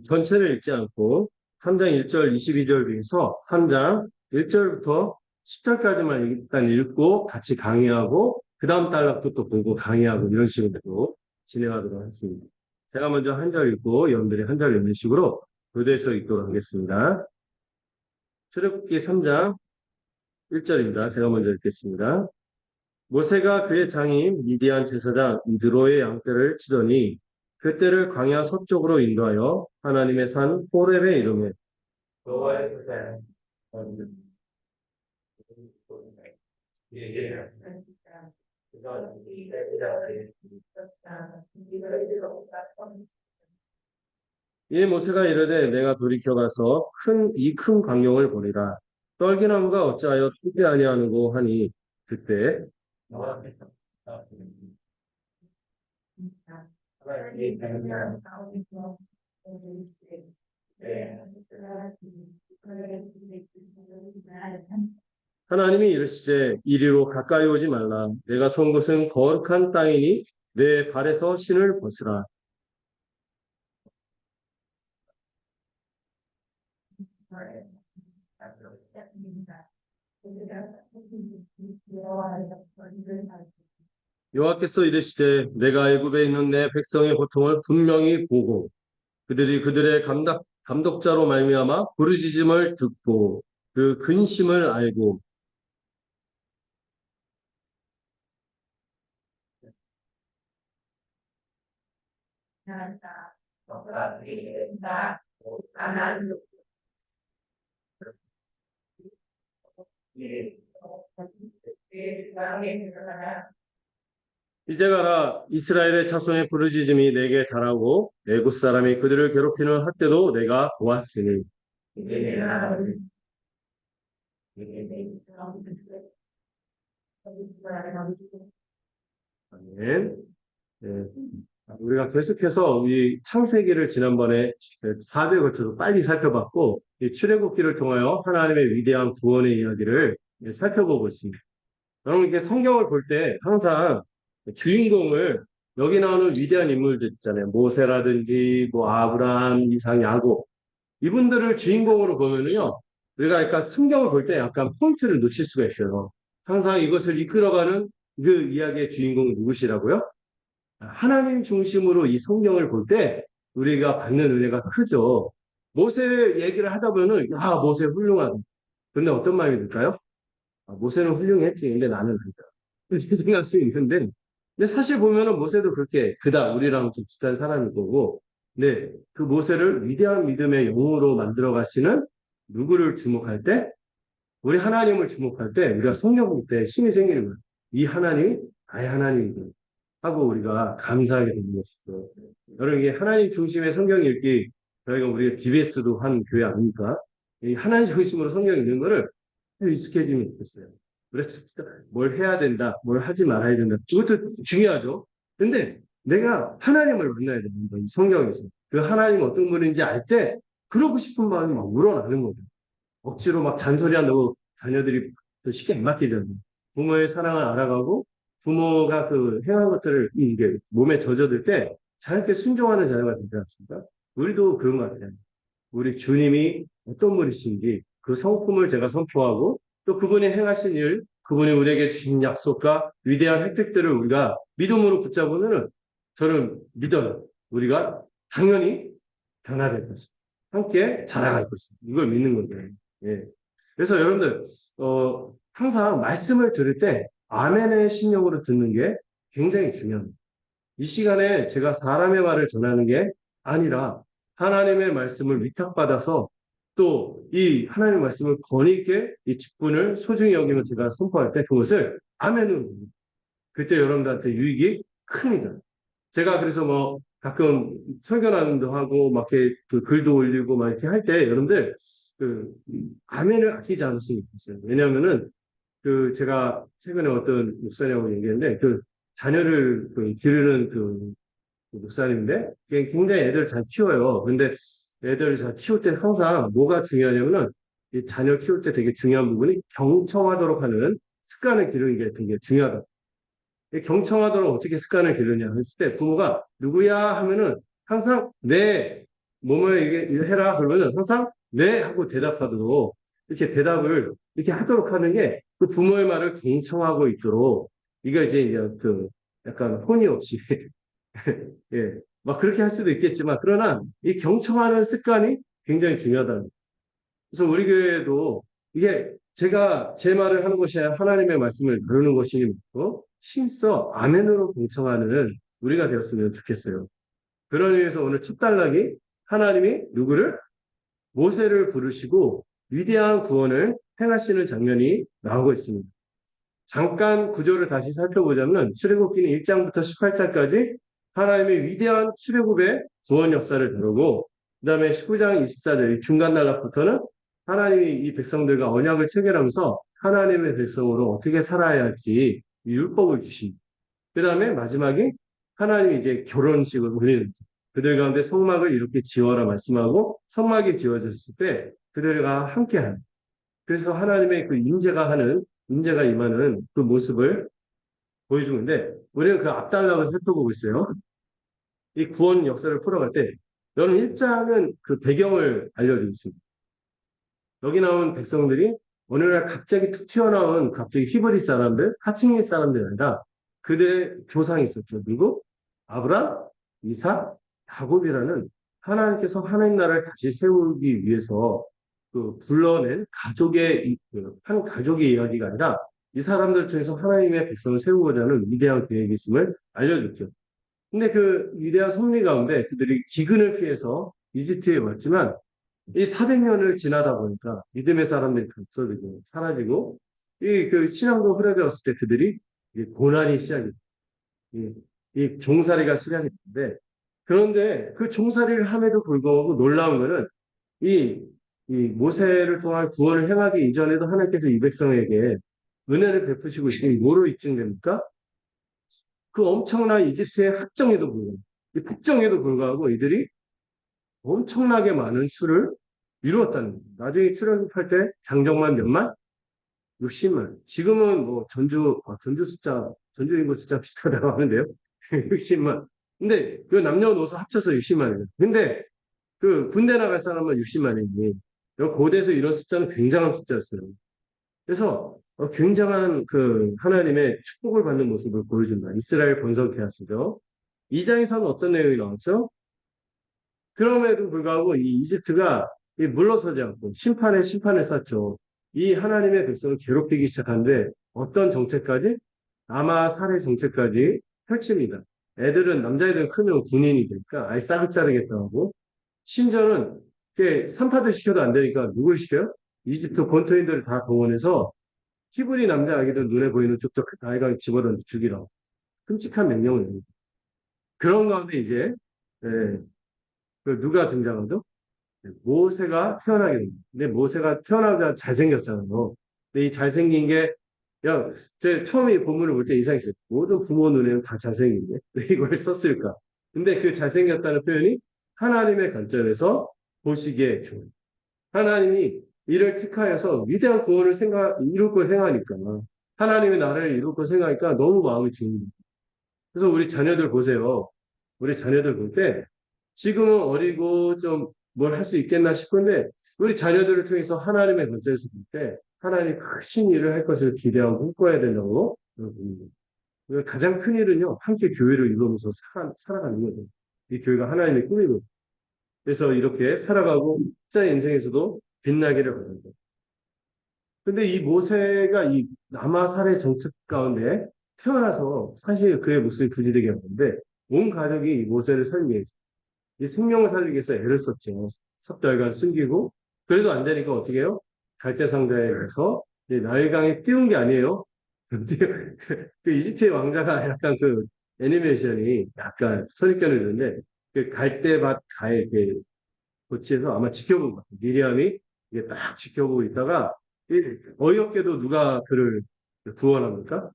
전체를 읽지 않고 3장 1절 22절 중에서 3장 1절부터 10절까지만 일단 읽고 같이 강의하고 그 다음 단락도 또 보고 강의하고 이런 식으로 진행하도록 하겠습니다. 제가 먼저 한 절 읽고 여러분들이 한 절 읽는 식으로 교대해서 읽도록 하겠습니다. 출애굽기 3장 1절입니다. 제가 먼저 읽겠습니다. 모세가 그의 장인 미디안 제사장 이드로의 양떼를 치더니 그 떼를 광야 서쪽으로 인도하여 하나님의 산 호렙에 이르매 여호와의 뜻에 이 모세가 이르되 내가 돌이켜 가서 큰 광룡을 보리라 떨기나무가 어찌하여 뜨지 아니하는고 하니 그때 하나님이 이르시되 이리로 가까이 오지 말라 내가 선 곳은 거룩한 땅이니 내 발에서 신을 벗으라. 여호와께서 이르시되 내가 애굽에 있는 내 백성의 고통을 분명히 보고 그들이 그들의 감독자로 말미암아 부르짖음을 듣고 그 근심을 알고 이제 가라 이스라엘의 자손의 부르짖음이 내게 달하고 애굽 사람이 그들을 괴롭히는 핫때도 내가 보았으니 아멘. 네. 우리가 계속해서 이 창세기를 지난번에 4주에 걸쳐서 빨리 살펴봤고 이 출애굽기를 통하여 하나님의 위대한 구원의 이야기를 살펴보고 있습니다. 여러분 이렇게 성경을 볼 때 항상 주인공을 여기 나오는 위대한 인물들 있잖아요. 모세라든지 뭐 아브라함, 이삭, 야곱 이분들을 주인공으로 보면은요. 우리가 약간 성경을 볼 때 약간 포인트를 놓칠 수가 있어요. 항상 이것을 이끌어가는 그 이야기의 주인공은 누구시라고요? 하나님 중심으로 이 성경을 볼 때 우리가 받는 은혜가 크죠. 모세 얘기를 하다 보면은 아 모세 훌륭하다. 근데 어떤 마음이 들까요? 아, 모세는 훌륭했지. 근데 나는 아니다. 이렇게 생각할 수 있는데 근데 사실 보면은 모세도 그렇게 그다 우리랑 좀 비슷한 사람일 거고 네, 그 모세를 위대한 믿음의 영웅으로 만들어 가시는 누구를 주목할 때 우리 하나님을 주목할 때 우리가 성경 볼 때 힘이 생기는 거예요. 이 하나님이 나의 하나님이고 하고 우리가 감사하게 되는 것이죠. 여러분 이게 하나님 중심의 성경 읽기 저희가 우리가 DBS도 한 교회 아닙니까? 이 하나님 중심으로 성경 읽는 거를 익숙해지면 좋겠어요. 그래서 진짜 뭘 해야 된다, 뭘 하지 말아야 된다. 이것도 중요하죠. 근데 내가 하나님을 만나야 되는 거예요. 성경에서. 그 하나님 어떤 분인지 알 때 그러고 싶은 마음이 막 우러나는 거죠. 억지로 막 잔소리한다고 자녀들이 또 쉽게 안 맡기잖아요. 부모의 사랑을 알아가고 부모가 그 행한 것들을 이게 몸에 젖어들 때 자유롭게 순종하는 자녀가 되지 않습니까? 우리도 그런 것 같아요. 우리 주님이 어떤 분이신지 그 성품을 제가 선포하고 또 그분이 행하신 일, 그분이 우리에게 주신 약속과 위대한 혜택들을 우리가 믿음으로 붙잡으면 저는 믿어요. 우리가 당연히 변화될 것입니다. 함께 자라갈 것입니다. 이걸 믿는 건데. 예. 그래서 여러분들, 항상 말씀을 들을 때 아멘의 심령으로 듣는 게 굉장히 중요합니다. 이 시간에 제가 사람의 말을 전하는 게 아니라 하나님의 말씀을 위탁받아서 또 이 하나님의 말씀을 권위 있게 이 직분을 소중히 여기면 제가 선포할 때 그것을 아멘으로 그때 여러분들한테 유익이 큽니다. 제가 그래서 뭐 가끔 설교라도 하고 막 이렇게 그 글도 올리고 막 이렇게 할 때 여러분들 그 아멘을 아끼지 않았으면 좋겠어요. 왜냐하면은 그 제가 최근에 어떤 목사님하고 얘기했는데 그 자녀를 그 기르는 그 목사님인데 굉장히 애들 잘 키워요. 근데 애들 잘 키울 때 항상 뭐가 중요하냐면은 이 자녀 키울 때 되게 중요한 부분이 경청하도록 하는 습관을 기르는 게 되게 중요하다. 경청하도록 어떻게 습관을 기르냐 했을 때 부모가 누구야 하면은 항상 네, 뭐뭐 이게 해라 그러면은 항상 네 하고 대답하도록 이렇게 대답을 이렇게 하도록 하는 게 그 부모의 말을 경청하고 있도록 이거 이제 그 약간 혼이 없이 예, 막 그렇게 할 수도 있겠지만 그러나 이 경청하는 습관이 굉장히 중요하다. 그래서 우리 교회도 이게 제가 제 말을 하는 것이 아니라 하나님의 말씀을 다루는 것이 힘써 아멘으로 경청하는 우리가 되었으면 좋겠어요. 그런 의미에서 오늘 첫 단락이 하나님이 누구를 모세를 부르시고 위대한 구원을 행하시는 장면이 나오고 있습니다. 잠깐 구조를 다시 살펴보자면 출애굽기는 1장부터 18장까지 하나님의 위대한 출애굽의 구원 역사를 다루고 그다음에 19장 24절 중간 단락부터는 하나님이 이 백성들과 언약을 체결하면서 하나님의 백성으로 어떻게 살아야 할지 율법을 주신 그다음에 마지막에 하나님이 이제 결혼식을 올리는 그들 가운데 성막을 이렇게 지어라 말씀하고 성막이 지어졌을 때 그들과 함께하는 그래서 하나님의 그 임재가 임하는 그 모습을 보여주는데 우리는 그 앞단락을 살펴보고 있어요. 이 구원 역사를 풀어갈 때 여러분 1장은 그 배경을 알려주고 있습니다. 여기 나온 백성들이 어느 날 갑자기 툭 튀어나온 갑자기 히브리 사람들, 하층민 사람들이 아니라 그들의 조상이 있었죠. 누구? 아브람, 이삭, 야곱이라는 하나님께서 하나님 나라를 다시 세우기 위해서 그 불러낸 한 가족의 이야기가 아니라 이 사람들 통해서 하나님의 백성을 세우고자 하는 위대한 계획이 있음을 알려줬죠. 근데 그 위대한 섭리 가운데 그들이 기근을 피해서 이집트에 왔지만 이 400년을 지나다 보니까 믿음의 사람들이 없어지고 사라지고 이 그 신앙도 흐려졌을 때 그들이 고난이 시작이 이, 이 종살이가 시작했는데 그런데 그 종살이를 함에도 불구하고 놀라운 거는 이, 이 모세를 통한 구원을 행하기 이전에도 하나님께서 이 백성에게 은혜를 베푸시고 있으니 뭐로 입증됩니까? 그 엄청난 이집트의 학정에도 불구하고 이 폭정에도 불구하고 이들이 엄청나게 많은 수를 이루었다는 거예요. 나중에 출애굽할 때 장정만 몇만? 60만. 지금은 뭐 전주 인구 숫자 비슷하다고 하는데요. 60만. 근데 그 남녀노소 합쳐서 60만이에요. 근데 그 군대 나갈 사람만 60만이니 고대에서 이런 숫자는 굉장한 숫자였어요. 그래서 굉장한 그 하나님의 축복을 받는 모습을 보여준다. 이스라엘 본성 계약서죠. 2장에서는 어떤 내용이 나왔죠? 그럼에도 불구하고 이 이집트가 물러서지 않고 심판에 쌓죠. 이 하나님의 백성을 괴롭히기 시작하는데 어떤 정책까지? 아마 살해 정책까지 펼칩니다. 남자애들은 크면 군인이 되니까 아예 싹을 자르겠다고 하고 심지어는 산파들 시켜도 안 되니까 누굴 시켜요? 이집트 본토인들을 다 동원해서 히브리 남자 아기들 눈에 보이는 쪽쪽 아이가 집어던져 죽이라고 끔찍한 명령을 내립니다. 그런 가운데 이제 예, 누가 등장하죠? 모세가 태어나게 됩니다. 근데 모세가 태어나자 잘생겼잖아요. 근데 이 잘생긴 게, 야, 제 처음에 본문을 볼 때 이상했어요. 모든 부모 눈에는 다 잘생긴데 왜 이걸 썼을까? 근데 그 잘생겼다는 표현이 하나님의 관점에서 보시기에 좋은. 하나님이 이를 택하여서 위대한 구원을 이룰 걸 생각하니까 하나님의 나라를 이룰 걸 생각하니까 너무 마음이 좋습니다. 그래서 우리 자녀들 보세요. 우리 자녀들 볼 때 지금은 어리고 좀 뭘 할 수 있겠나 싶은데 우리 자녀들을 통해서 하나님의 관점에서 볼 때 하나님 크신 일을 할 것을 기대하고 꿈꿔야 된다고 봅니다. 가장 큰 일은요, 함께 교회를 이루면서 살아가는 거죠. 이 교회가 하나님의 꿈이고. 그래서 이렇게 살아가고, 자의 인생에서도 빛나기를 바랍니다. 근데 이 모세가 이 남아살의 정책 가운데 태어나서 사실 그의 모습이 부지되게 했는데, 온 가족이 이 모세를 살기 위해서, 이 생명을 살리기 위해서 애를 썼죠. 섭달간 숨기고, 그래도 안 되니까 어떻게 해요? 갈대상자에 가서, 나일강에 띄운 게 아니에요. 그 이집트의 왕자가 약간 그 애니메이션이 약간 선입견을 드는데 그 갈대밭 가에 그 고치에서 아마 지켜본 것 같아요. 미리암이 이게 딱 지켜보고 있다가 어이없게도 누가 그를 구원합니까?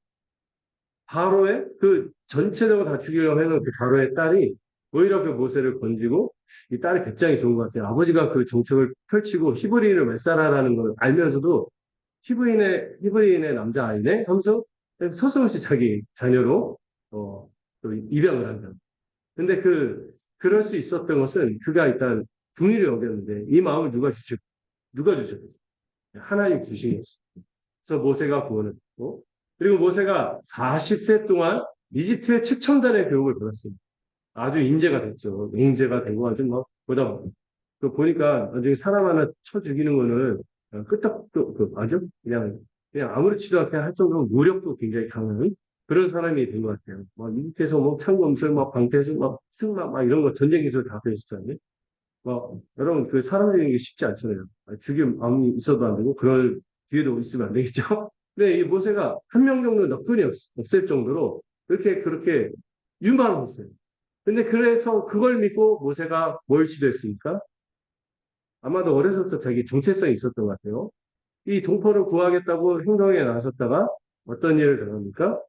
바로의 그 전체적으로 다 죽이려고 하는 그 바로의 딸이 오히려 그 모세를 건지고 이 딸이 굉장히 좋은 것 같아요. 아버지가 그 정책을 펼치고 히브리인을 말살하라는 걸 알면서도 히브리인의 남자아이네 하면서 서슴없이 자기 자녀로 또 입양을 한다. 근데 그럴 수 있었던 것은 그가 일단 긍휼히 여겼는데 이 마음을 누가 주셨겠어요? 하나님 주신 것이죠. 그래서 모세가 구원을 받고 그리고 모세가 40세 동안 이집트의 최첨단의 교육을 받았습니다. 아주 인재가 됐죠. 인재가 되고 아주 막 보다 보니 그 보니까 나중에 사람 하나 쳐 죽이는 거는 끄떡도 아주 그냥 아무렇지도 않게 할 정도로 노력도 굉장히 강한 그런 사람이 된 것 같아요. 막 이집트에서 뭐 창검술, 막 방패술, 막 승막 막 이런 거 전쟁 기술 다 배웠을 거 아니에요. 여러분, 그 사람 되는 게 쉽지 않잖아요. 죽임 마음이 있어도 안 되고, 그럴 기회도 있으면 안 되겠죠? 근데 이 모세가 한 명 정도 너끈이 없을 정도로 그렇게 유망했어요. 근데 그래서 그걸 믿고 모세가 뭘 시도했습니까? 아마도 어려서부터 자기 정체성이 있었던 것 같아요. 이 동포를 구하겠다고 행동에 나섰다가 어떤 일을 당합니까?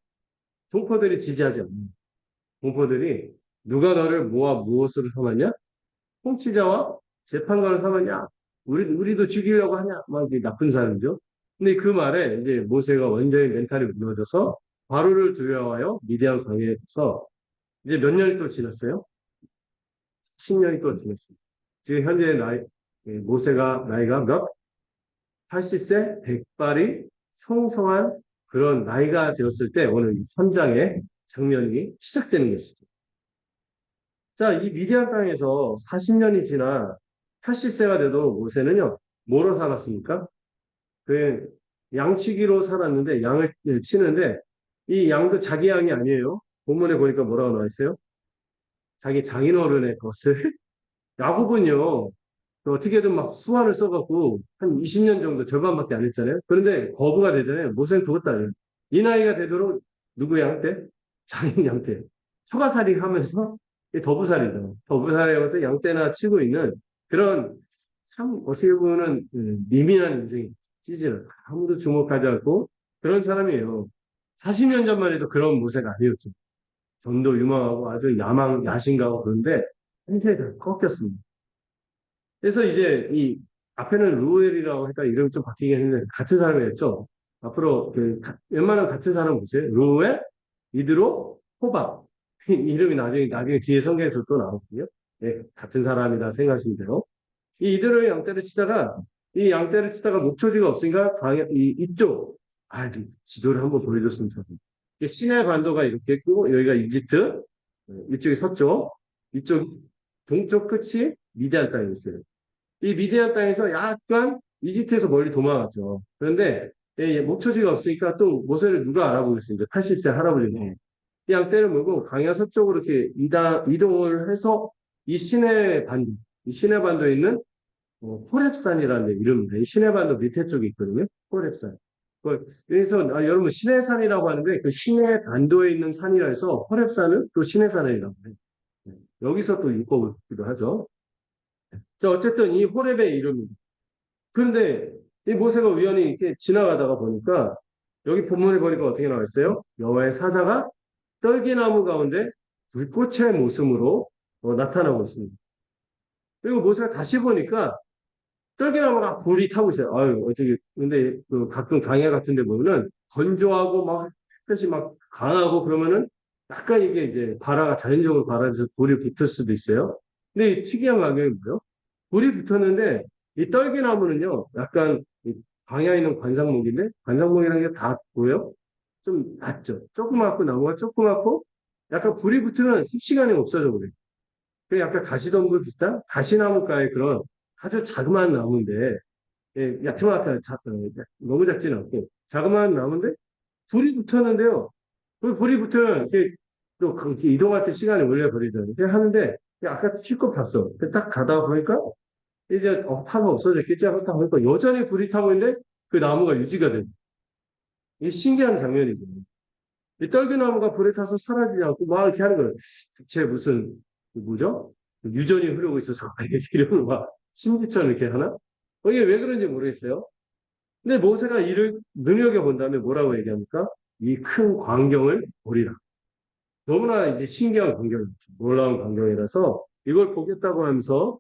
동포들이 지지하지 않습니다. 동포들이 누가 너를 모아 무엇으로 삼았냐? 통치자와 재판관을 삼았냐? 우리도 죽이려고 하냐? 막 이게 나쁜 사람이죠. 근데 그 말에 이제 모세가 완전히 멘탈이 무너져서 바로를 두려워하여 미디안 광야에서 이제 몇 년이 또 지났어요? 10년이 또 지났습니다. 지금 현재 모세가 나이가 몇? 80세? 백발이 성성한 그런 나이가 되었을 때 오늘 이 3장의 장면이 시작되는 것이죠. 자, 이 미디안 땅에서 40년이 지나 80세가 돼도 모세는요, 뭐로 살았습니까? 그 양치기로 살았는데 양을 치는데 이 양도 자기 양이 아니에요. 본문에 보니까 뭐라고 나와 있어요? 자기 장인어른의 것을 야곱은요 어떻게든 막 수완을 써갖고 한 20년 정도 절반밖에 안 했잖아요. 그런데 거부가 되잖아요. 모세는 그것도 아니에요. 이 나이가 되도록 누구 양떼? 장인 양떼. 처가살이 하면서 더부살이죠. 더부살이 하면서 양떼나 치고 있는 그런 참 어떻게 보면 미미한 인생이 찌질을 아무도 주목하지 않고 그런 사람이에요. 40년 전만 해도 그런 모세가 아니었죠. 전도 유망하고 아주 야심가고 그런데 현재 다 꺾였습니다. 그래서 이제 이 앞에는 루엘이라고 했다 이름이 좀 바뀌긴 했는데 같은 사람이었죠. 앞으로 웬만한 같은 사람 보세요. 루엘, 이드로, 호박. 이름이 나중에 뒤에 성경에서 또 나오거든요. 예, 같은 사람이다 생각하시면 돼요. 이 이드로의 양떼를 치다가 이 양떼를 치다가 목초지가 없으니까 이쪽 지도를 한번 보여줬으면 좋겠어요. 시내 반도가 이렇게 있고 여기가 이집트, 이쪽이 서쪽, 이쪽 동쪽 끝이 미디안 땅이 있어요. 이 미디안 땅에서 약간 이집트에서 멀리 도망갔죠. 그런데 목초지가 없으니까 또 모세를 누가 알아보겠습니까? 80세 할아버지는. 이 양떼를 몰고 광야 서쪽으로 이렇게 이동을 해서 이 시내 반도에 있는 호렙산이라는 이름인데 이 시내 반도 밑에 쪽에 있거든요. 호렙산. 그래서 여러분 시내산이라고 하는데 그 시내 반도에 있는 산이라 해서 호렙산은 또 시내산이라고 해요. 여기서 또 율법을 듣기도 하죠. 자, 어쨌든 이 호렙의 이름입니다. 그런데 이 모세가 우연히 이렇게 지나가다가 보니까 여기 본문에 보니까 어떻게 나와 있어요? 여호와의 사자가 떨기나무 가운데 불꽃의 모습으로 나타나고 있습니다. 그리고 모세가 다시 보니까 떨기나무가 불이 타고 있어요. 아유, 어떻게, 근데 그 가끔 강야 같은 데 보면은 건조하고 막 햇볕이 막 강하고 그러면은 약간 이게 이제 자연적으로 발아서 불이 붙을 수도 있어요. 근데 이 특이한 광경이 뭐예요? 불이 붙었는데 이 떨기나무는요, 약간 광야에 있는 관상목인데 관상목이라는 게 다 보여요? 좀 낮죠. 조그맣고 나무가 조그맣고 약간 불이 붙으면 습시간이 없어져 버려요. 그 약간 가시덤불 비슷한 가시나무가의 그런 아주 자그마한 나무인데 야트막한 너무 작지는 않고 자그마한 나무인데 불이 붙었는데요. 그 불이 붙으면 이렇게 또 그렇게 이동할 때 시간이 오래 걸리잖아요. 하는데 아까 실컷 봤어. 딱 가다가 보니까 이제 타가 없어졌겠지 하고 딱 보니까 여전히 불이 타고 있는데 그 나무가 유지가 돼. 이게 신기한 장면이죠. 이 떨기나무가 불에 타서 사라지지 않고 막 이렇게 하는 거예요. 대체 무슨 뭐죠? 유전이 흐르고 있어서 이런 막 심리처럼 이렇게 하나? 이게 왜 그런지 모르겠어요. 근데 모세가 이를 눈여겨본 다음에 뭐라고 얘기합니까? 이 큰 광경을 보리라. 너무나 이제 신기한 광경이죠. 놀라운 광경이라서 이걸 보겠다고 하면서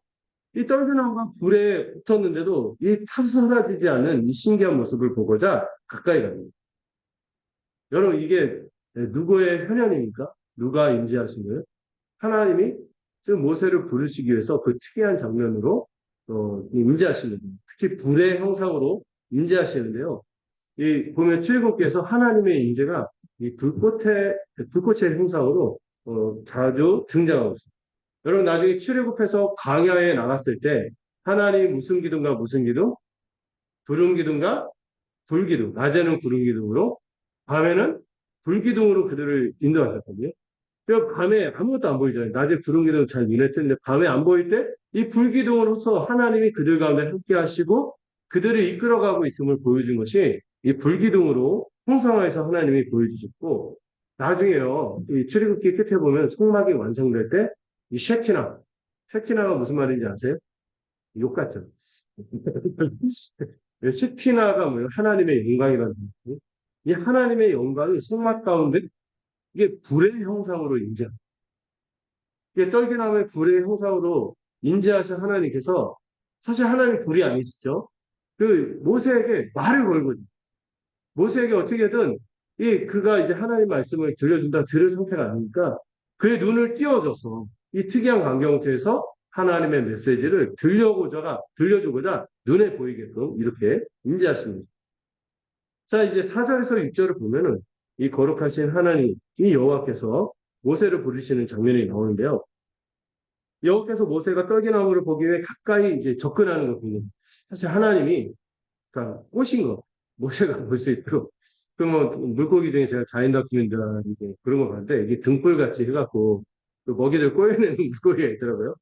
이 떨기나무가 불에 붙었는데도 이 타서 사라지지 않는 이 신기한 모습을 보고자 가까이 갑니다. 여러분 이게 누구의 현현입니까? 누가 인지하신 거예요? 하나님이 즉 모세를 부르시기 위해서 그 특이한 장면으로 임재하시는 거예요. 특히 불의 형상으로 임재하시는데요. 이 보면 출애굽기에서 하나님의 임재가 이 불꽃의 형상으로 자주 등장하고 있습니다. 여러분 나중에 출애굽해서 광야에 나갔을 때 하나님이 무슨 기둥과 무슨 기둥? 구름 기둥과 불기둥. 낮에는 구름 기둥으로 밤에는 불기둥으로 그들을 인도하셨거든요. 그 밤에 아무것도 안 보이잖아요. 낮에 구름 기둥 잘 눈에 띄는데 밤에 안 보일 때 이 불기둥으로서 하나님이 그들 가운데 함께 하시고 그들을 이끌어가고 있음을 보여준 것이 이 불기둥으로 홍성화에서 하나님이 보여주셨고 나중에요. 이 출애굽기 끝에 보면 성막이 완성될 때 이 쉐키나가 무슨 말인지 아세요? 욕 같죠? 쉐키나가 뭐예요? 하나님의 영광이라는 거예요. 이 하나님의 영광이 성막 가운데 이게 불의 형상으로 임재합니다. 이게 떨기나무의 불의 형상으로 임재하신 하나님께서 사실 하나님 불이 아니시죠? 그 모세에게 말을 걸거든요. 모세에게 어떻게든 그가 이제 하나님 말씀을 들려준다 들을 상태가 아니니까 그의 눈을 띄워줘서 이 특이한 광경에서 하나님의 메시지를 들려주고자 눈에 보이게끔 이렇게 임재하십니다. 자, 이제 4절에서 6절을 보면은 이 거룩하신 하나님, 이 여호와께서 모세를 부르시는 장면이 나오는데요. 여호와께서 모세가 떨기나무를 보기 위해 가까이 이제 접근하는 거 보면 사실 하나님이 그러니까 꼬신 거 모세가 볼 수 있도록 그러면 물고기 중에 제가 자연 다큐멘터리 그런 거 봤는데 이게 등불같이 해갖고 그 먹이들 꼬여내는 물고기가 있더라고요.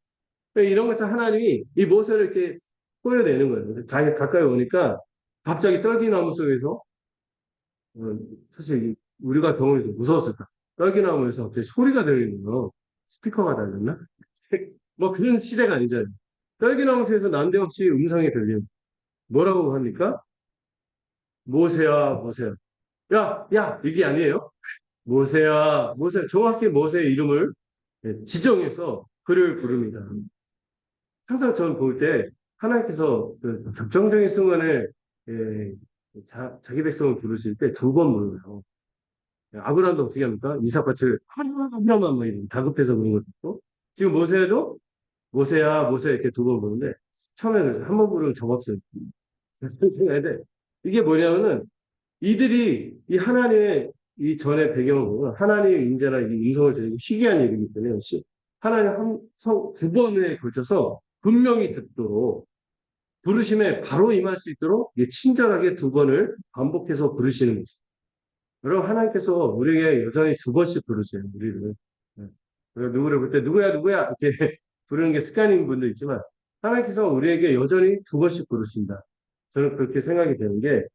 이런 것처럼 하나님이 이 모세를 이렇게 꼬여내는 거예요. 가까이 오니까 갑자기 떨기나무 속에서 사실 우리가 경험해도 무서웠을까? 떨기나무에서 갑자기 소리가 들리는 거 스피커가 달렸나? 뭐 그런 시대가 아니잖아요. 떨기나무 속에서 난데없이 음성이 들리는 뭐라고 합니까? 모세야, 모세야. 야, 야, 이게 아니에요? 모세야, 모세. 정확히 모세의 이름을 지정해서 그를 부릅니다. 항상 저는 볼 때 하나님께서 그 결정적인 순간에 예, 자기 백성을 부르실 때 두 번 불러요. 아브라함도 어떻게 합니까? 이삭같이 아브라함만 뭐 다급해서 그런 것도 있고 지금 모세도 모세야, 모세 이렇게 두 번 부르는데 처음에는 한 번 부르면 정없어요. 생각해야 돼. 이게 뭐냐면은 이들이 이 하나님의 이 전의 배경을 보면 하나님의 인자나 이 인성을 드리고 희귀한 일이기 때문에 하나님 두 번에 걸쳐서 분명히 듣도록 부르심에 바로 임할 수 있도록 친절하게 두 번을 반복해서 부르시는 것입니다. 여러분 하나님께서 우리에게 여전히 두 번씩 부르세요. 우리를. 누구를 볼 때 누구야 누구야 이렇게 부르는 게 습관인 분도 있지만 하나님께서 우리에게 여전히 두 번씩 부르신다. 저는 그렇게 생각이 되는 게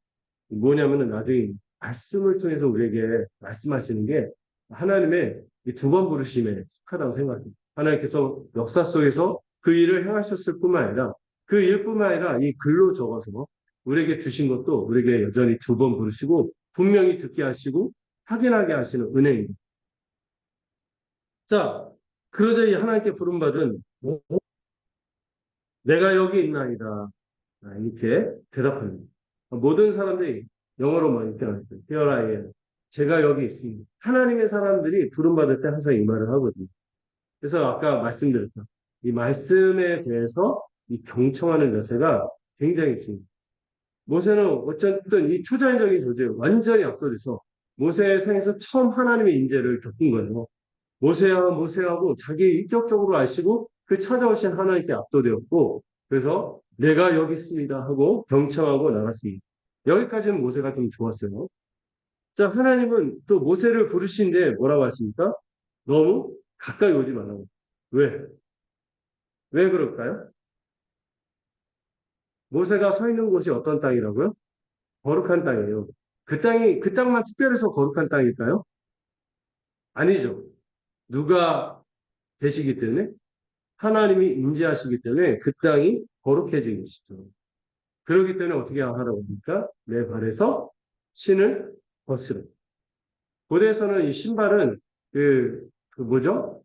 뭐냐면은 나중에 말씀을 통해서 우리에게 말씀하시는 게 하나님의 이 두 번 부르심에 속하다고 생각합니다. 하나님께서 역사 속에서 그 일을 행하셨을 뿐만 아니라 그 일뿐만 아니라 이 글로 적어서 우리에게 주신 것도 우리에게 여전히 두 번 부르시고 분명히 듣게 하시고 확인하게 하시는 은혜입니다. 자, 그러자 이 하나님께 부름받은 내가 여기 있나이다. 이렇게 대답합니다. 모든 사람들이 영어로 뭐 이렇게 하죠. Here I am. 제가 여기 있습니다. 하나님의 사람들이 부름받을 때 항상 이 말을 하거든요. 그래서 아까 말씀드렸죠. 이 말씀에 대해서 이 경청하는 자세가 굉장히 중요해요. 모세는 어쨌든 이 초자연적인 존재에 완전히 압도돼서 모세의 생에서 처음 하나님의 인재를 겪은 거예요. 모세야, 모세하고 자기 인격적으로 아시고 그 찾아오신 하나님께 압도되었고 그래서 내가 여기 있습니다 하고 경청하고 나갔습니다. 여기까지는 모세가 좀 좋았어요. 자, 하나님은 또 모세를 부르신데 뭐라고 하십니까? 너무 가까이 오지 말라고. 왜? 왜 그럴까요? 모세가 서 있는 곳이 어떤 땅이라고요? 거룩한 땅이에요. 그 땅만 특별해서 거룩한 땅일까요? 아니죠. 누가 계시기 때문에? 하나님이 임재하시기 때문에 그 땅이 거룩해진 것이죠. 그렇기 때문에 어떻게 하라고 합니까? 내 발에서 신을 벗으라. 고대에서는 이 신발은 뭐죠?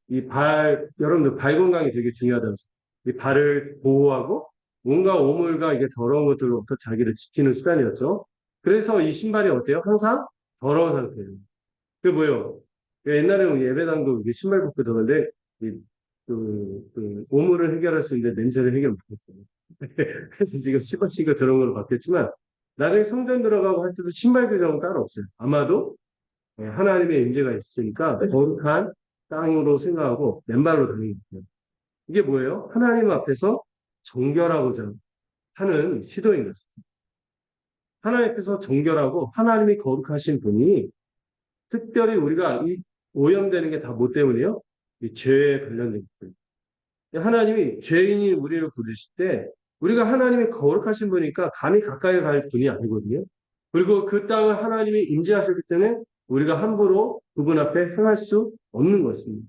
여러분들 발 건강이 되게 중요하다면서요. 이 발을 보호하고 뭔가 오물과 이게 더러운 것들로부터 자기를 지키는 수단이었죠. 그래서 이 신발이 어때요? 항상 더러운 상태예요. 그 뭐요? 옛날에는 예배당도 신발 벗고 들었는데 오물을 해결할 수 있는데 냄새를 해결 못했어요. 그래서 지금 씹어치고 들어온 걸로 바뀌었지만, 나중에 성전 들어가고 할 때도 신발 교정은 따로 없어요. 아마도 하나님의 임재가 있으니까 거룩한 땅으로 생각하고 맨발로 다니는 거예요. 이게 뭐예요? 하나님 앞에서 정결하고자 하는 시도인 것입니다. 하나님 앞에서 정결하고 하나님이 거룩하신 분이 특별히 우리가 이 오염되는 게 다 뭐 때문이에요? 이 죄에 관련된 거예요. 하나님이 죄인이 우리를 부르실 때 우리가 하나님이 거룩하신 분이니까 감히 가까이 갈 분이 아니거든요. 그리고 그 땅을 하나님이 임재하셨기 때문에 우리가 함부로 그분 앞에 행할 수 없는 것입니다.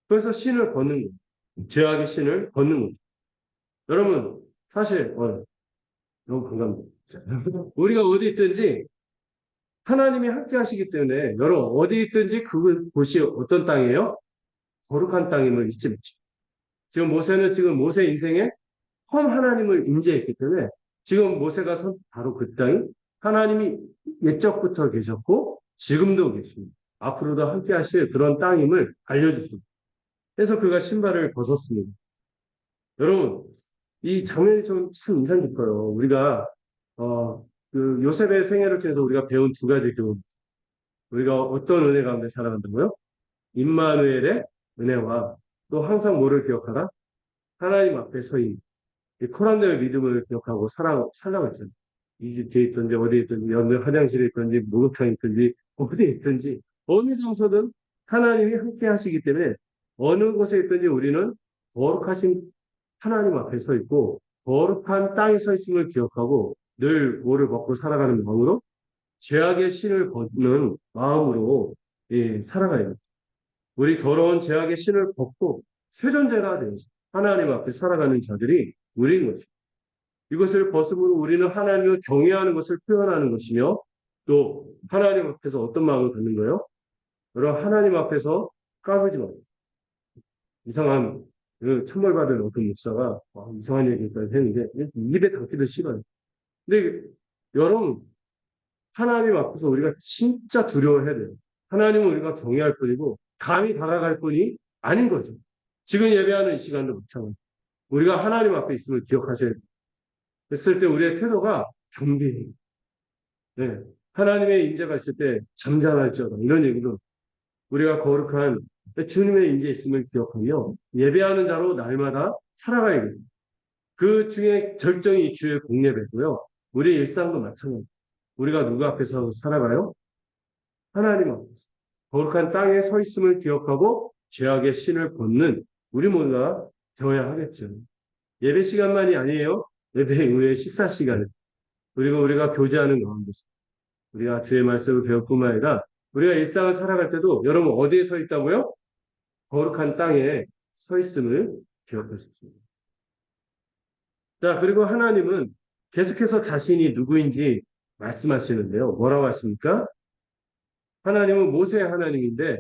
그래서 신을 벗는 거예요. 죄악의 신을 벗는 거죠. 여러분 사실 너무 공감됩니다. 우리가 어디 있든지 하나님이 함께 하시기 때문에 여러분 어디 있든지 그곳이 어떤 땅이에요? 거룩한 땅임을 잊지 마십시오. 지금 모세는 지금 모세 인생에 처음 하나님을 임재했기 때문에 지금 모세가 선 바로 그 땅이 하나님이 옛적부터 계셨고 지금도 계십니다. 앞으로도 함께 하실 그런 땅임을 알려주십니다. 그래서 그가 신발을 벗었습니다. 여러분 이 장면이 좀 참 인상 깊어요. 우리가 요셉의 생애를 통해서 우리가 배운 두 가지 교훈. 우리가 어떤 은혜 가운데 살아간다고요? 임마누엘의 은혜와 또 항상 뭐를 기억하라? 하나님 앞에 서인 이 코란데의 믿음을 기억하고 살라고 했잖아요. 이집트에 있든지 어디에 있든지 화장실에 있든지 목욕탕에 있든지 어디에 있든지 어느 장소든 하나님이 함께 하시기 때문에 어느 곳에 있든지 우리는 거룩하신 하나님 앞에 서 있고 거룩한 땅에 서 있음을 기억하고 늘 뭐를 먹고 살아가는 마음으로 죄악의 신을 벗는 마음으로 살아가야 됩니다. 우리 더러운 죄악의 신을 벗고 세존자가 되어서 하나님 앞에 살아가는 자들이 우리인 것입니다. 이것을 벗음으로 우리는 하나님을 경외하는 것을 표현하는 것이며 또 하나님 앞에서 어떤 마음을 갖는 거예요? 여러분 하나님 앞에서 까불지 마세요. 이상한 천벌받은 어떤 목사가 이상한 얘기까지 했는데 입에 담기도 싫어요. 근데 여러분 하나님 앞에서 우리가 진짜 두려워해야 돼요. 하나님은 우리가 경외할 뿐이고 감히 다가갈 뿐이 아닌 거죠. 지금 예배하는 이 시간도 마찬가지. 우리가 하나님 앞에 있음을 기억하셔야 돼요. 그랬을 때 우리의 태도가 경배해요. 네. 하나님의 임재가 있을 때 잠잠할지어다. 이런 얘기도 우리가 거룩한 주님의 임재 있음을 기억하며 예배하는 자로 날마다 살아가야 됩니다. 그 중에 절정이 주의 공예배고요. 우리의 일상도 마찬가지입니다. 우리가 누구 앞에서 살아가요? 하나님 앞에서. 거룩한 땅에 서 있음을 기억하고 죄악의 신을 벗는 우리 모두가 되어야 하겠죠. 예배 시간만이 아니에요. 예배 이후의 식사 시간. 그리고 우리가 교제하는 가운데서 우리가 주의 말씀을 배울 뿐만 아니라 우리가 일상을 살아갈 때도 여러분 어디에 서 있다고요? 거룩한 땅에 서 있음을 기억하십시오. 자, 그리고 하나님은 계속해서 자신이 누구인지 말씀하시는데요. 뭐라고 하십니까? 하나님은 모세의 하나님인데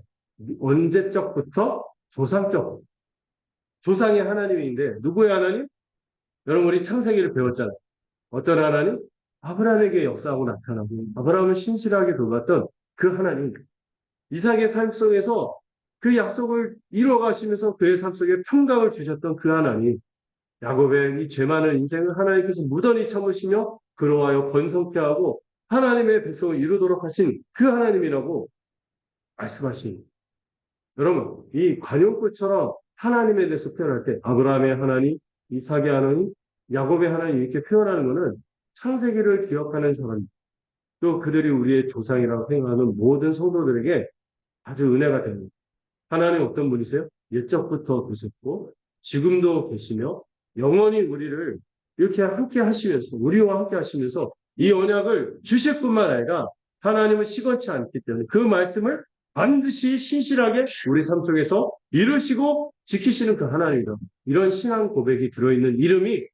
언제적부터 조상적 조상의 하나님인데 누구의 하나님? 여러분 우리 창세기를 배웠잖아요. 어떤 하나님? 아브라함에게 역사하고 나타나고 아브라함을 신실하게 돌봤던 그 하나님. 이삭의 삶 속에서 그 약속을 이뤄가시면서 그의 삶 속에 평강을 주셨던 그 하나님. 야곱의 이 죄 많은 인생을 하나님께서 무던히 참으시며 그로하여 번성케 하고 하나님의 백성을 이루도록 하신 그 하나님이라고 말씀하신 여러분 이 관용구처럼 하나님에 대해서 표현할 때 아브라함의 하나님, 이삭의 하나님, 야곱의 하나님 이렇게 표현하는 것은 창세기를 기억하는 사람 또 그들이 우리의 조상이라고 생각하는 모든 성도들에게 아주 은혜가 됩니다. 하나님 어떤 분이세요? 옛적부터 계셨고 지금도 계시며 영원히 우리를 이렇게 함께 하시면서 우리와 함께 하시면서 이 언약을 주실 뿐만 아니라 하나님은 시건치 않기 때문에 그 말씀을 반드시 신실하게 우리 삶 속에서 이루시고 지키시는 그 하나님이다. 이런 신앙 고백이 들어있는 이름이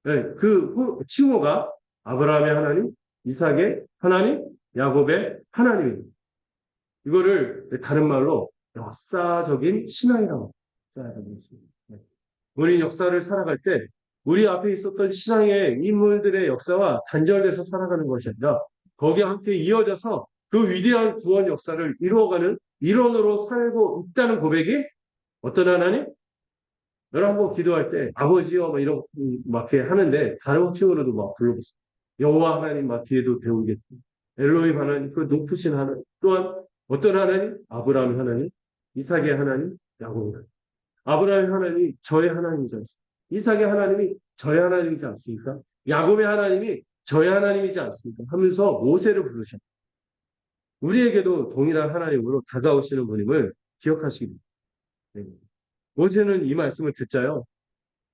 그 칭호가 아브라함의 하나님, 이삭의 하나님, 야곱의 하나님입니다. 이거를 다른 말로 역사적인 신앙이라고 생각하고 있습니다. 우리 역사를 살아갈 때 우리 앞에 있었던 신앙의 인물들의 역사와 단절돼서 살아가는 것이 아니라 거기에 함께 이어져서 그 위대한 구원 역사를 이루어가는 일원으로 살고 있다는 고백이 어떤 하나님? 여러분 한번 기도할 때 아버지요 막 이런 막 이렇게 하는데 다른 호칭으로도 막 불러보세요. 여호와 하나님 막 뒤에도 배우겠죠. 엘로힘 하나님 그 높으신 하나님 또한 어떤 하나님? 아브라함 하나님, 이삭의 하나님, 야곱의 하나님. 아브라함의 하나님이 저의 하나님이지 않습니까? 이삭의 하나님이 저의 하나님이지 않습니까? 야곱의 하나님이 저의 하나님이지 않습니까? 하면서 모세를 부르셨. 우리에게도 동일한 하나님으로 다가오시는 분임을 기억하시기 바랍니다. 네. 모세는 이 말씀을 듣자요.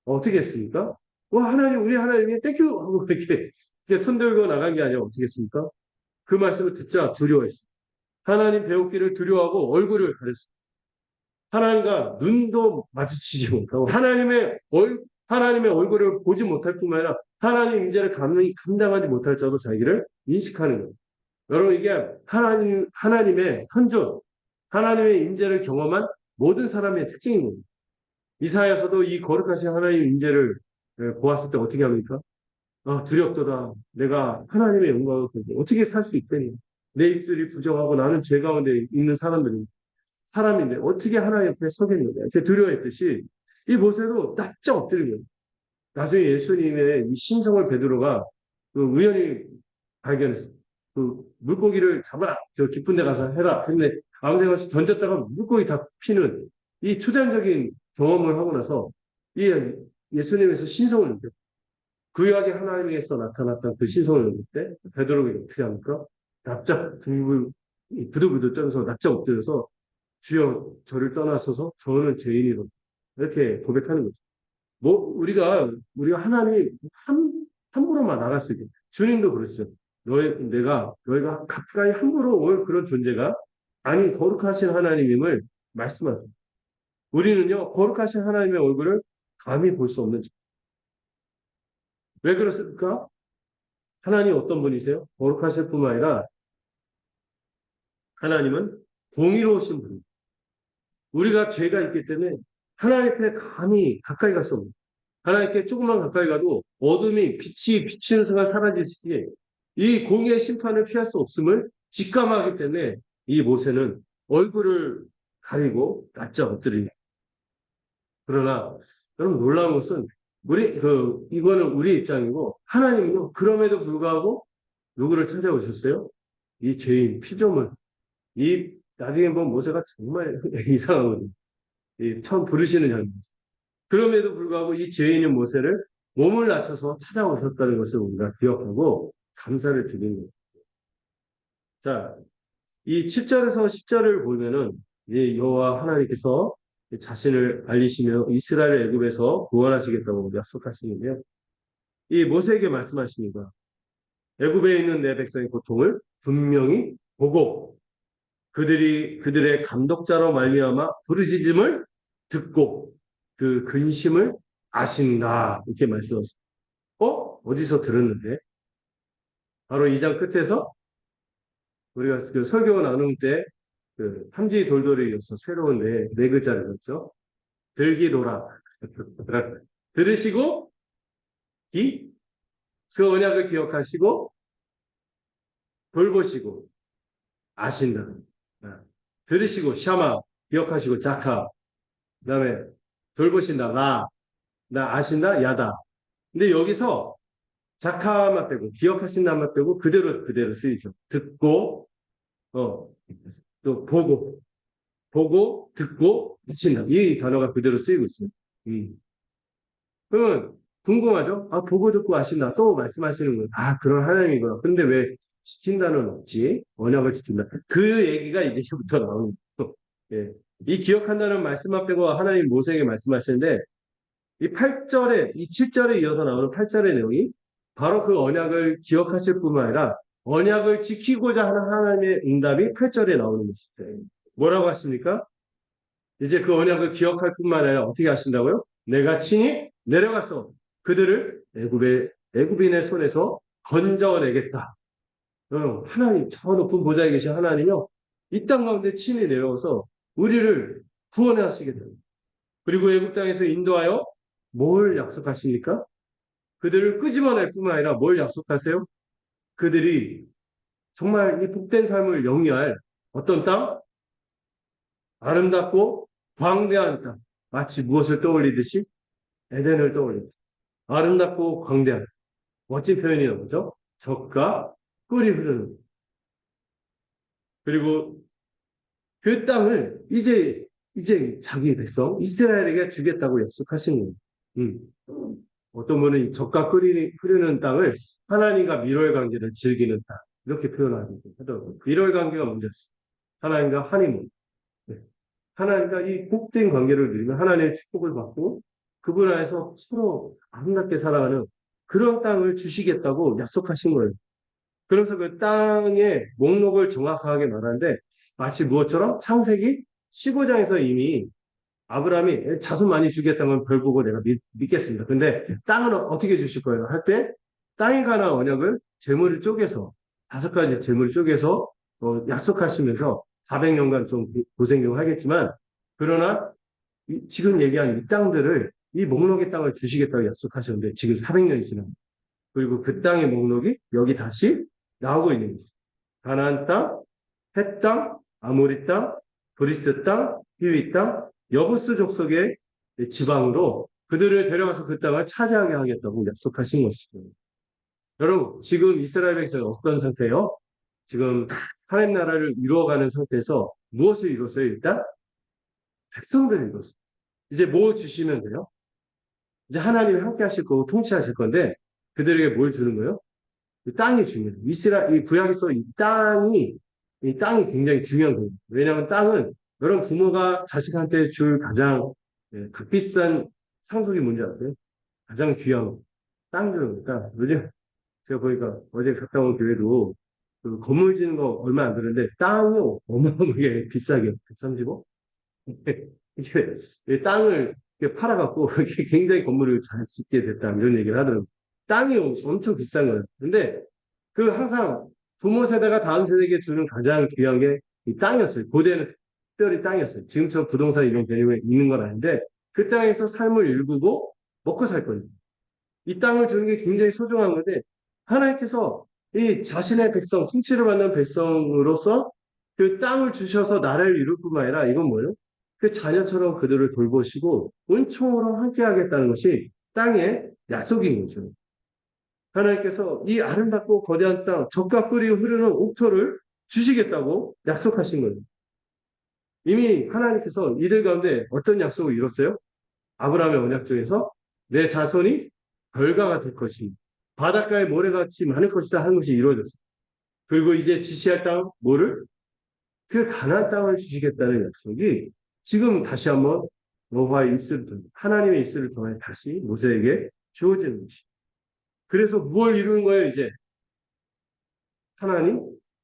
어떻게 했습니까? 와, 하나님, 우리 하나님이 땡큐! 하고 이렇게 손 들고 나간 게 아니라 어떻게 했습니까? 그 말씀을 듣자 두려워했습니다. 하나님 배우기를 두려워하고 얼굴을 가렸습니다. 하나님과 눈도 마주치지 못하고 하나님의 얼굴을 보지 못할 뿐만 아니라 하나님 임재를 감당하지 못할 자도 자기를 인식하는 거예요. 여러분 이게 하나님의 현존, 하나님의 임재를 경험한 모든 사람의 특징인 겁니다. 이사야서도 이 거룩하신 하나님의 임재를 보았을 때 어떻게 합니까? 두렵도다. 내가 하나님의 영광을 보고 어떻게 살 수 있더니 내 입술이 부정하고 나는 죄 가운데 있는 사람인데 어떻게 하나님 옆에 서겠느냐. 이렇게 두려워했듯이 이 모세도 납작 엎드린 거예요. 나중에 예수님의 이 신성을 베드로가 그 우연히 발견했어요. 그 물고기를 잡아라. 저 깊은 데 가서 해라. 했는데 아무 데 가서 던졌다가 물고기 다 피는 이 초자연적인 경험을 하고 나서 이 예수님에서 신성을 느꼈어요. 구약의 하나님에서 나타났던 그 신성을 느낄 때 베드로가 어떻게 합니까? 납작 등을 부들부들 떨면서 납작 엎드려서 주여 저를 떠나서서 저는 죄인이로 이렇게 고백하는 거죠. 뭐 우리가 하나님 함부로만 나갈 수 있게 주님도 그러시죠. 너희가 가까이 함부로 올 그런 존재가 아니 거룩하신 하나님임을 말씀하세요. 우리는요 거룩하신 하나님의 얼굴을 감히 볼 수 없는 왜 그렇습니까? 하나님 어떤 분이세요? 거룩하실 뿐만 아니라 하나님은 공의로우신 분입니다. 우리가 죄가 있기 때문에 하나님께 감히 가까이 갈 수 없습니다. 하나님께 조금만 가까이 가도 어둠이 빛이 비치는 순간 사라지듯이 이 공의의 심판을 피할 수 없음을 직감하기 때문에 이 모세는 얼굴을 가리고 납작 엎드리니 그러나 여러분 놀라운 것은 이거는 우리 입장이고 하나님은 그럼에도 불구하고 누구를 찾아오셨어요? 이 죄인 피조물 나중에 보면 모세가 정말 이상하거든요. 처음 부르시는 장면이죠. 그럼에도 불구하고 이 죄인인 모세를 몸을 낮춰서 찾아오셨다는 것을 우리가 기억하고 감사를 드리는 거죠. 자, 이 7절에서 10절을 보면은 이 여호와 하나님께서 자신을 알리시며 이스라엘을 애굽에서 구원하시겠다고 약속하시는데요. 이 모세에게 말씀하십니다. 애굽에 있는 내 백성의 고통을 분명히 보고 그들의 감독자로 말미암아 부르짖음을 듣고 그 근심을 아신다. 이렇게 말씀하셨어요. 어디서 들었는데? 바로 2장 끝에서 우리가 그 설교 나눌 때 그 함지 돌돌이 이어서 새로운 네 글자를 넣었죠. 들기도라. 들으시고 그 언약을 기억하시고 돌보시고 아신다. 들으시고 샤마 기억하시고 자카 그다음에 돌보신다 나 아신다 야다. 근데 여기서 자카만 빼고 기억하신다만 빼고 그대로 쓰이죠. 듣고 또 보고 듣고 아신다. 이 단어가 그대로 쓰이고 있어요. 그러면 궁금하죠? 보고 듣고 아신다. 또 말씀하시는 거예요. 그런 하나님이구나. 근데 왜 지킨다는 없지? 언약을 지킨다. 그 얘기가 이제부터 나오는 거예요. 예. 이 기억한다는 말씀만 빼고 하나님 모세에게 말씀하시는데 이 7절에 이어서 나오는 8절의 내용이 바로 그 언약을 기억하실 뿐만 아니라 언약을 지키고자 하는 하나님의 응답이 8절에 나오는 것이죠. 뭐라고 하십니까? 이제 그 언약을 기억할 뿐만 아니라 어떻게 하신다고요? 내가 친히 내려가서 그들을 애굽인의 손에서 건져내겠다. 하나님, 저 높은 보좌에 계신 하나님이요. 이 땅 가운데 친히 내려와서 우리를 구원해 하시겠다. 그리고 애굽 땅에서 인도하여 뭘 약속하십니까? 그들을 끄집어낼 뿐만 아니라 뭘 약속하세요? 그들이 정말 이 복된 삶을 영위할 어떤 땅? 아름답고 광대한 땅. 마치 무엇을 떠올리듯이 에덴을 떠올립니다. 아름답고 광대한 멋진 표현이 나오죠. 젖과 꿀이 흐르는. 그리고 그 땅을 이제 자기 백성 이스라엘에게 주겠다고 약속하신 거예요. 음. 어떤 분은 젖과 꿀이 흐르는 땅을 하나님과 밀월 관계를 즐기는 땅 이렇게 표현하더라고요. 밀월 관계가 문제였어요. 하나님과 한이문. 네. 하나님과 이 복된 관계를 누리면 하나님의 축복을 받고 그분 안에서 서로 아름답게 살아가는 그런 땅을 주시겠다고 약속하신 거예요. 그래서 그 땅의 목록을 정확하게 말하는데 마치 무엇처럼 창세기 15장에서 이미 아브라함이 자손 많이 주겠다면 별 보고 내가 믿겠습니다. 근데 땅은 어떻게 주실 거예요? 할 때 땅에 관한 언약을 재물을 쪼개서 5가지 재물을 쪼개서 약속하시면서 400년간 좀 고생 하겠지만 그러나 지금 얘기한 이 땅들을 이 목록의 땅을 주시겠다고 약속하셨는데 지금 400년이 지납니다. 그리고 그 땅의 목록이 여기 다시 나오고 있는 거죠. 가나안 땅, 헷 땅, 아모리 땅, 브리스 땅, 히위 땅, 여부스 족속의 지방으로 그들을 데려가서 그 땅을 차지하게 하겠다고 약속하신 것이죠. 여러분, 지금 이스라엘 백성이 어떤 상태예요? 지금 하나님 나라를 이루어가는 상태에서 무엇을 이뤘어요? 일단 백성들을 이뤘어요. 이제 뭐 주시면 돼요? 이제 하나님이 함께 하실 거고 통치하실 건데 그들에게 뭘 주는 거예요? 이 땅이 중요해요. 이 구약에서 이 땅이 굉장히 중요한 거예요. 왜냐하면 땅은 여러분 부모가 자식한테 줄 가장 값비싼 상속이 뭔지 아세요? 가장 귀한 거. 땅들으니까 요즘 제가 보니까 어제 갔다 온 교회도 그 건물 짓는 거 얼마 안 드는데 땅이 어마어마하게 비싸게 130억? 이제 이 땅을 이렇게 팔아갖고 굉장히 건물을 잘 짓게 됐다 이런 얘기를 하더라고요. 땅이 엄청 비싼 거예요. 근데 그 항상 부모 세대가 다음 세대에게 주는 가장 귀한 게 이 땅이었어요. 고대는 특별히 땅이었어요. 지금처럼 부동산 이런 개념이 있는 건 아닌데 그 땅에서 삶을 일구고 먹고 살 거예요. 이 땅을 주는 게 굉장히 소중한 건데 하나님께서 이 자신의 백성, 통치를 받는 백성으로서 그 땅을 주셔서 나라를 이룰 뿐만 아니라 이건 뭐예요? 그 자녀처럼 그들을 돌보시고 은총으로 함께 하겠다는 것이 땅의 약속인 거죠. 하나님께서 이 아름답고 거대한 땅, 젖과 꿀이 흐르는 옥토를 주시겠다고 약속하신 거예요. 이미 하나님께서 이들 가운데 어떤 약속을 이뤘어요? 아브라함의 언약 중에서 내 자손이 별과 같을 것이 바닷가의 모래같이 많을 것이다 하는 것이 이루어졌어요. 그리고 이제 지시할 땅 뭐를? 그 가나안 땅을 주시겠다는 약속이 지금 다시 한번 여호와의 입술을 통해 하나님의 입술을 통해 다시 모세에게 주어지는 것이. 그래서 무엇을 이루는 거예요? 이제 하나님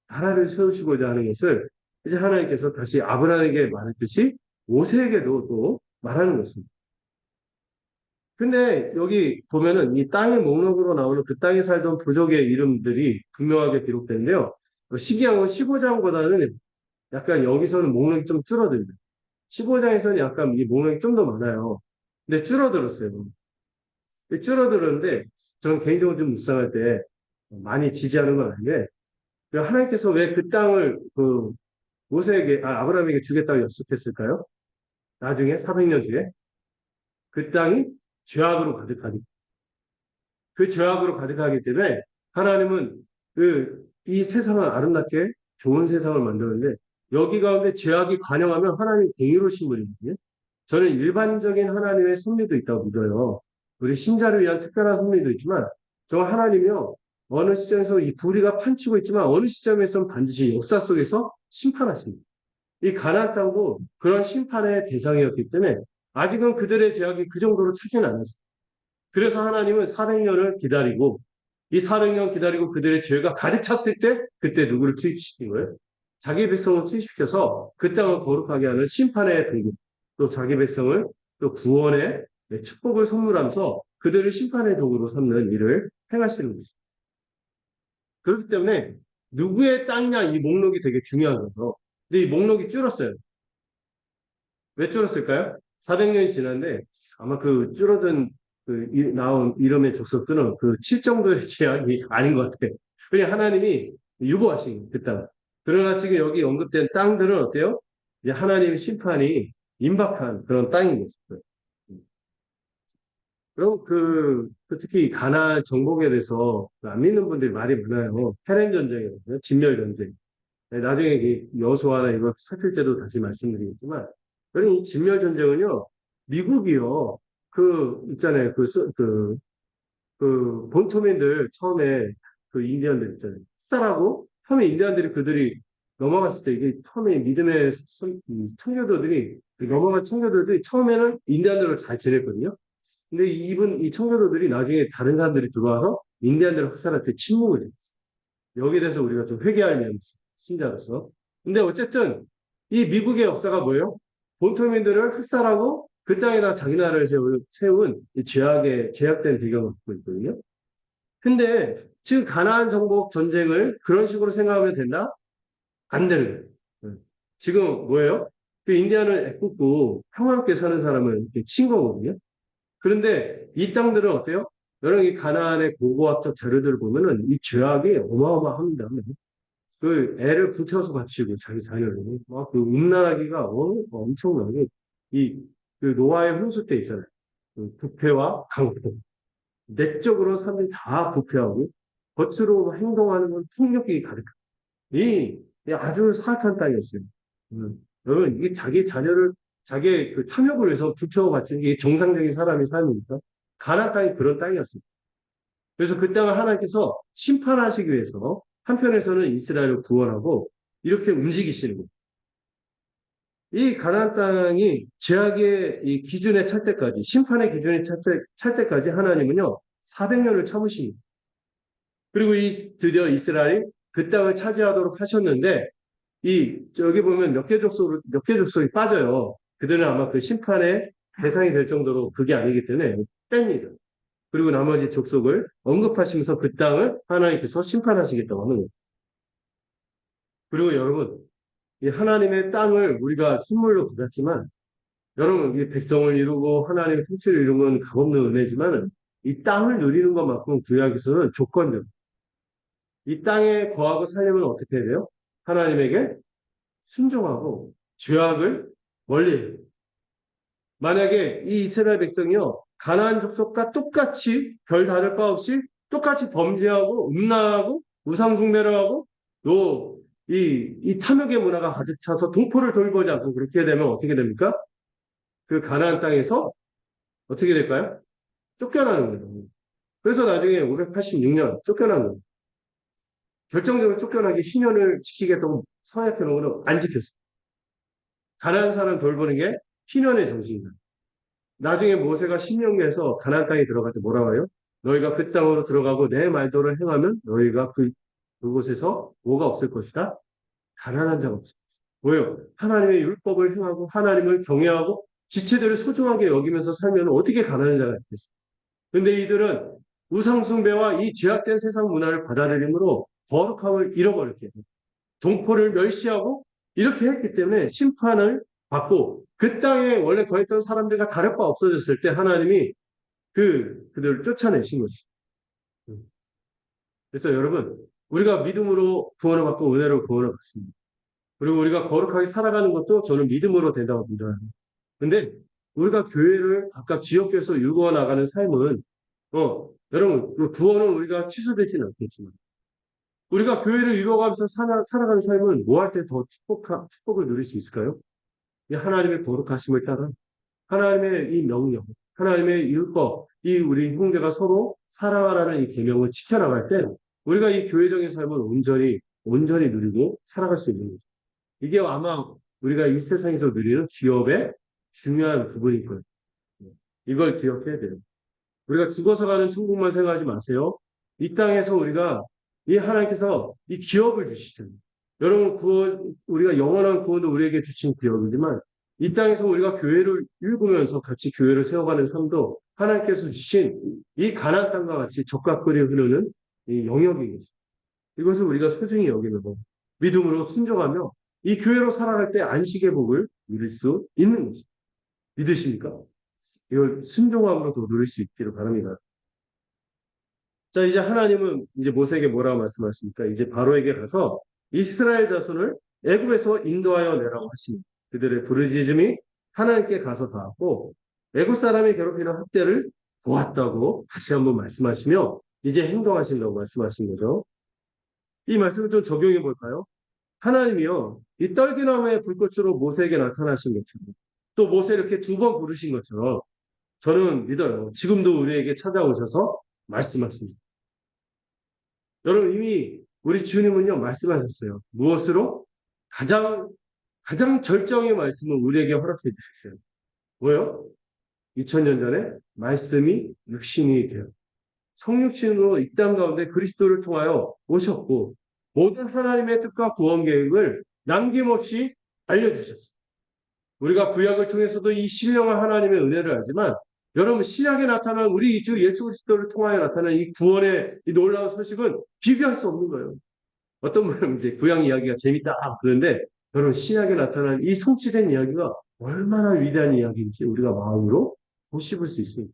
나라를 세우시고자 하는 것을 이제 하나님께서 다시 아브라함에게 말했듯이 모세에게도 또 말하는 것입니다. 근데 여기 보면은 이 땅의 목록으로 나오는 그 땅에 살던 부족의 이름들이 분명하게 기록되는데요. 시기한 건 15장보다는 약간 여기서는 목록이 좀 줄어듭니다. 15장에서는 약간 이 목록이 좀 더 많아요. 근데 줄어들었어요. 줄어들었는데 저는 개인적으로 좀 묵상할 때 많이 지지하는 건 아닌데 하나님께서 왜 그 땅을 그 모세에게 아브라함에게 주겠다고 약속했을까요? 나중에 400년 뒤에 그 땅이 죄악으로 가득하니 그 죄악으로 가득하기 때문에 하나님은 이 세상을 아름답게 좋은 세상을 만드는데 여기 가운데 죄악이 관영하면 하나님 공의로우신 분이거든요. 저는 일반적인 하나님의 섭리도 있다고 믿어요. 우리 신자를 위한 특별한 섭리도 있지만 저 하나님이요. 어느 시점에서 이 불의가 판치고 있지만 어느 시점에서는 반드시 역사 속에서 심판하십니다. 이 가나안 땅도 그런 심판의 대상이었기 때문에 아직은 그들의 죄악이 그 정도로 차지는 않았어요. 그래서 하나님은 400년을 기다리고 이 400년 기다리고 그들의 죄가 가득 찼을 때 그때 누구를 투입시킨 거예요? 자기 백성을 투입시켜서 그 땅을 거룩하게 하는 심판의 도구 또 자기 백성을 또 구원의 축복을 선물하면서 그들을 심판의 도구로 삼는 일을 행하시는 것입니다. 그렇기 때문에 누구의 땅이냐 이 목록이 되게 중요한 거죠. 근데 이 목록이 줄었어요. 왜 줄었을까요? 400년이 지났는데 아마 그 줄어든 나온 이름의 족속들은 그 칠 정도의 제약이 아닌 것 같아요. 그냥 하나님이 유보하신 그 땅. 그러나 지금 여기 언급된 땅들은 어때요? 이제 하나님의 심판이 임박한 그런 땅인 거죠. 그럼 특히 가나안 정복에 대해서 안 믿는 분들이 말이 많아요. 헤렌 전쟁이거든요. 진멸 전쟁. 네, 나중에 여수와나 이거 살필 때도 다시 말씀드리겠지만, 그럼 이 진멸 전쟁은요, 미국이요, 있잖아요. 본토민들 처음에 인디언들 있잖아요. 쌀하고 처음에 인디언들이 그들이 넘어갔을 때 이게 처음에 믿음의 청교도들이 넘어간 청교도들이 처음에는 인디언들을 잘 지냈거든요. 근데 이 청교도들이 나중에 다른 사람들이 들어와서 인디언들을 학살할 때 침묵을 했어요. 여기에 대해서 우리가 좀 회개할 면이 있어요. 신자로서. 근데 어쨌든 이 미국의 역사가 뭐예요? 본토민들을 학살하고 그 땅에다 자기 나라를 세운 이 제약된 배경을 갖고 있거든요. 근데 지금 가나안 정복 전쟁을 그런 식으로 생각하면 된다? 안 되는 거예요. 지금 뭐예요? 그 인디안을 애꿎고 평화롭게 사는 사람은 친 거거든요. 그런데 이 땅들은 어때요? 여러분 이 가나안의 고고학적 자료들을 보면은 이 죄악이 어마어마합니다. 애를 불태워서 바치고 자기 자녀를 막 음란하기가 엄청나게 노아의 홍수 때 있잖아요. 부패와 강포. 내적으로 사람들이 다 부패하고 겉으로 행동하는 건 폭력이 가득. 이 아주 사악한 땅이었어요. 여러분 이게 자기 자녀를 자기 탐욕을 위해서 불태워 바치는 게 정상적인 사람의 삶입니까? 가나안 땅이 그런 땅이었어요. 그래서 그 땅을 하나님께서 심판하시기 위해서 한편에서는 이스라엘을 구원하고 이렇게 움직이시는 거예요. 이 가나안 땅이 죄악의 이 기준에 찰 때까지, 심판의 기준에 찰 때까지 하나님은요, 400년을 참으십니다. 그리고 드디어 이스라엘이 그 땅을 차지하도록 하셨는데, 여기 보면 몇 개 족속이 빠져요. 그들은 아마 그 심판의 대상이 될 정도로 그게 아니기 때문에 뺍니다. 그리고 나머지 족속을 언급하시면서 그 땅을 하나님께서 심판하시겠다고 하는 거예요. 그리고 여러분, 이 하나님의 땅을 우리가 선물로 받았지만, 여러분, 이 백성을 이루고 하나님의 통치를 이루는 건 값없는 은혜지만, 이 땅을 누리는 것만큼 구약에서는 조건적. 이 땅에 거하고 살려면 어떻게 해야 돼요? 하나님에게 순종하고 죄악을 멀리해요. 만약에 이 이스라엘 백성이요, 가나안 족속과 똑같이 별 다를 바 없이 똑같이 범죄하고 음란하고 우상숭배를 하고 또 이 탐욕의 문화가 가득 차서 동포를 돌보지 않고 그렇게 되면 어떻게 됩니까? 그 가나안 땅에서 어떻게 될까요? 쫓겨나는 거예요. 그래서 나중에 586년 쫓겨난 거예요. 결정적으로 쫓겨나게 희년을 지키겠다고 서약해 놓은 거는 안 지켰어요. 가나안 사람 돌보는 게 희년의 정신이다. 나중에 모세가 신명기에서 가나안 땅에 들어갈 때 뭐라고 해요? 너희가 그 땅으로 들어가고 내 말도를 행하면 너희가 그곳에서 뭐가 없을 것이다? 가난한 자가 없을 것이다. 뭐예요? 하나님의 율법을 행하고 하나님을 경외하고 지체들을 소중하게 여기면서 살면 어떻게 가난한 자가 있겠어요? 근데 이들은 우상숭배와 이 죄악된 세상 문화를 받아들임으로 거룩함을 잃어버렸게 해요. 동포를 멸시하고 이렇게 했기 때문에 심판을 받고 그 땅에 원래 거했던 사람들과 다를 바 없어졌을 때 하나님이 그들을 쫓아내신 것이죠. 그래서 여러분, 우리가 믿음으로 구원을 받고 은혜로 구원을 받습니다. 그리고 우리가 거룩하게 살아가는 것도 저는 믿음으로 된다고 믿어요. 근데 우리가 교회를 각각 지역교회에서 일구어 나가는 삶은, 여러분, 그 구원은 우리가 취소되지는 않겠지만, 우리가 교회를 이루어가면서 살아가는 삶은 뭐 할 때 더 축복을 누릴 수 있을까요? 이 하나님의 거룩하심을 따라 하나님의 이 명령, 하나님의 율법, 이 우리 형제가 서로 사랑하라는 이 계명을 지켜나갈 때 우리가 이 교회적인 삶을 온전히 누리고 살아갈 수 있는 거죠. 이게 아마 우리가 이 세상에서 누리는 기업의 중요한 부분일 거예요. 이걸 기억해야 돼요. 우리가 죽어서 가는 천국만 생각하지 마세요. 이 땅에서 이 하나님께서 이 기업을 주시잖아요. 여러분, 우리가 영원한 구원도 우리에게 주신 기업이지만 이 땅에서 우리가 교회를 일구면서 같이 교회를 세워가는 삶도 하나님께서 주신 이 가나안 땅과 같이 적각거리 흐르는 이 영역이겠죠. 이것을 우리가 소중히 여기는 거 믿음으로 순종하며 이 교회로 살아갈 때 안식의 복을 누릴 수 있는 것입니다. 믿으십니까? 이걸 순종함으로도 누릴 수 있기를 바랍니다. 자, 이제 하나님은 이제 모세에게 뭐라고 말씀하십니까? 이제 바로에게 가서 이스라엘 자손을 애굽에서 인도하여 내라고 하십니다. 그들의 부르짖음이 하나님께 가서 닿았고 애국 사람이 괴롭히는 학대를 보았다고 다시 한번 말씀하시며 이제 행동하신다고 말씀하신 거죠. 이 말씀을 좀 적용해 볼까요? 하나님이요, 이 떨기나무의 불꽃으로 모세에게 나타나신 것처럼 또 모세 이렇게 두 번 부르신 것처럼 저는 믿어요. 지금도 우리에게 찾아오셔서 말씀하십니다. 여러분 이미 우리 주님은요 말씀하셨어요. 무엇으로? 가장 절정의 말씀을 우리에게 허락해 주셨어요. 뭐요? 2000년 전에 말씀이 육신이 되어 성육신으로 이 땅 가운데 그리스도를 통하여 오셨고 모든 하나님의 뜻과 구원 계획을 남김없이 알려주셨어요. 우리가 구약을 통해서도 이 신령한 하나님의 은혜를 알지만 여러분 신약에 나타난 우리 주 예수 그리스도를 통하여 나타난 이 구원의 이 놀라운 소식은 비교할 수 없는 거예요. 어떤 분은 이제 구약 이야기가 재밌다 그러는데 여러분 신약에 나타난 이 성취된 이야기가 얼마나 위대한 이야기인지 우리가 마음으로 보씹을 수 있습니다.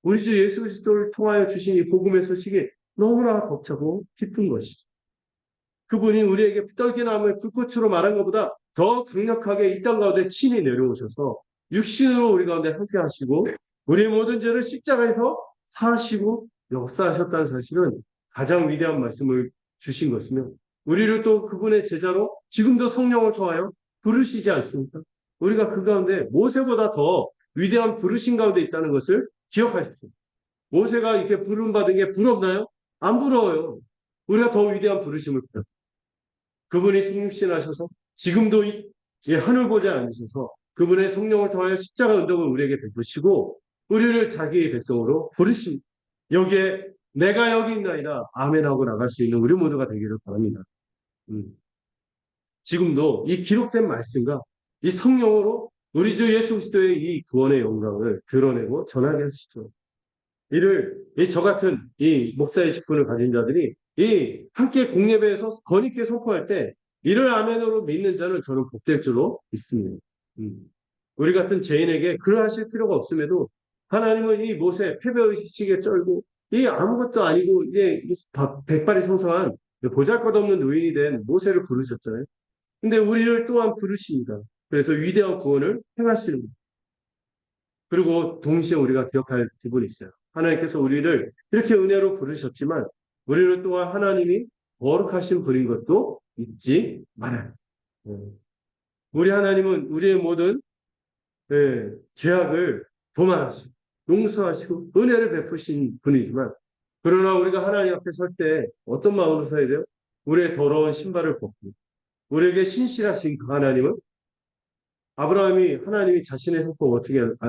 우리 주 예수 그리스도를 통하여 주신 이 복음의 소식이 너무나 벅차고 기쁜 것이죠. 그분이 우리에게 떨기나무의 불꽃으로 말한 것보다 더 강력하게 이 땅 가운데 친히 내려오셔서 육신으로 우리 가운데 함께 하시고 우리의 모든 죄를 십자가에서 사시고 역사하셨다는 사실은 가장 위대한 말씀을 주신 것이며 우리를 또 그분의 제자로 지금도 성령을 통하여 부르시지 않습니까? 우리가 그 가운데 모세보다 더 위대한 부르신 가운데 있다는 것을 기억하십시오. 모세가 이렇게 부름받은 게 부럽나요? 안 부러워요. 우리가 더 위대한 부르심을 받아요. 그분이 성육신하셔서 지금도 이 하늘 보좌에 앉으셔서 그분의 성령을 통하여 십자가 운동을 우리에게 베푸시고 우리를 자기의 백성으로 부르십니다. 여기에 내가 여기 있나이다. 아멘하고 나갈 수 있는 우리 모두가 되기를 바랍니다. 지금도 이 기록된 말씀과 이 성령으로 우리 주 예수 그리스도의 이 구원의 영광을 드러내고 전하게 하시죠. 저 같은 이 목사의 직분을 가진 자들이 이 함께 공예배에서 권위있게 선포할 때 이를 아멘으로 믿는 자는 저는 복될 줄로 믿습니다. 우리 같은 죄인에게 그러하실 필요가 없음에도 하나님은 이 모세 패배의식에 쩔고 이 아무것도 아니고 이제 백발이 성성한 보잘것없는 노인이 된 모세를 부르셨잖아요. 근데 우리를 또한 부르십니다. 그래서 위대한 구원을 행하시는 겁니다. 그리고 동시에 우리가 기억할 부분이 있어요. 하나님께서 우리를 이렇게 은혜로 부르셨지만 우리를 또한 하나님이 거룩하신 분인 것도 잊지 말아요. 우리 하나님은 우리의 모든 죄악을 도말하시고 용서하시고 은혜를 베푸신 분이지만 그러나 우리가 하나님 앞에 설 때 어떤 마음으로 서야 돼요? 우리의 더러운 신발을 벗고 우리에게 신실하신 그 하나님은 하나님이 자신의 성품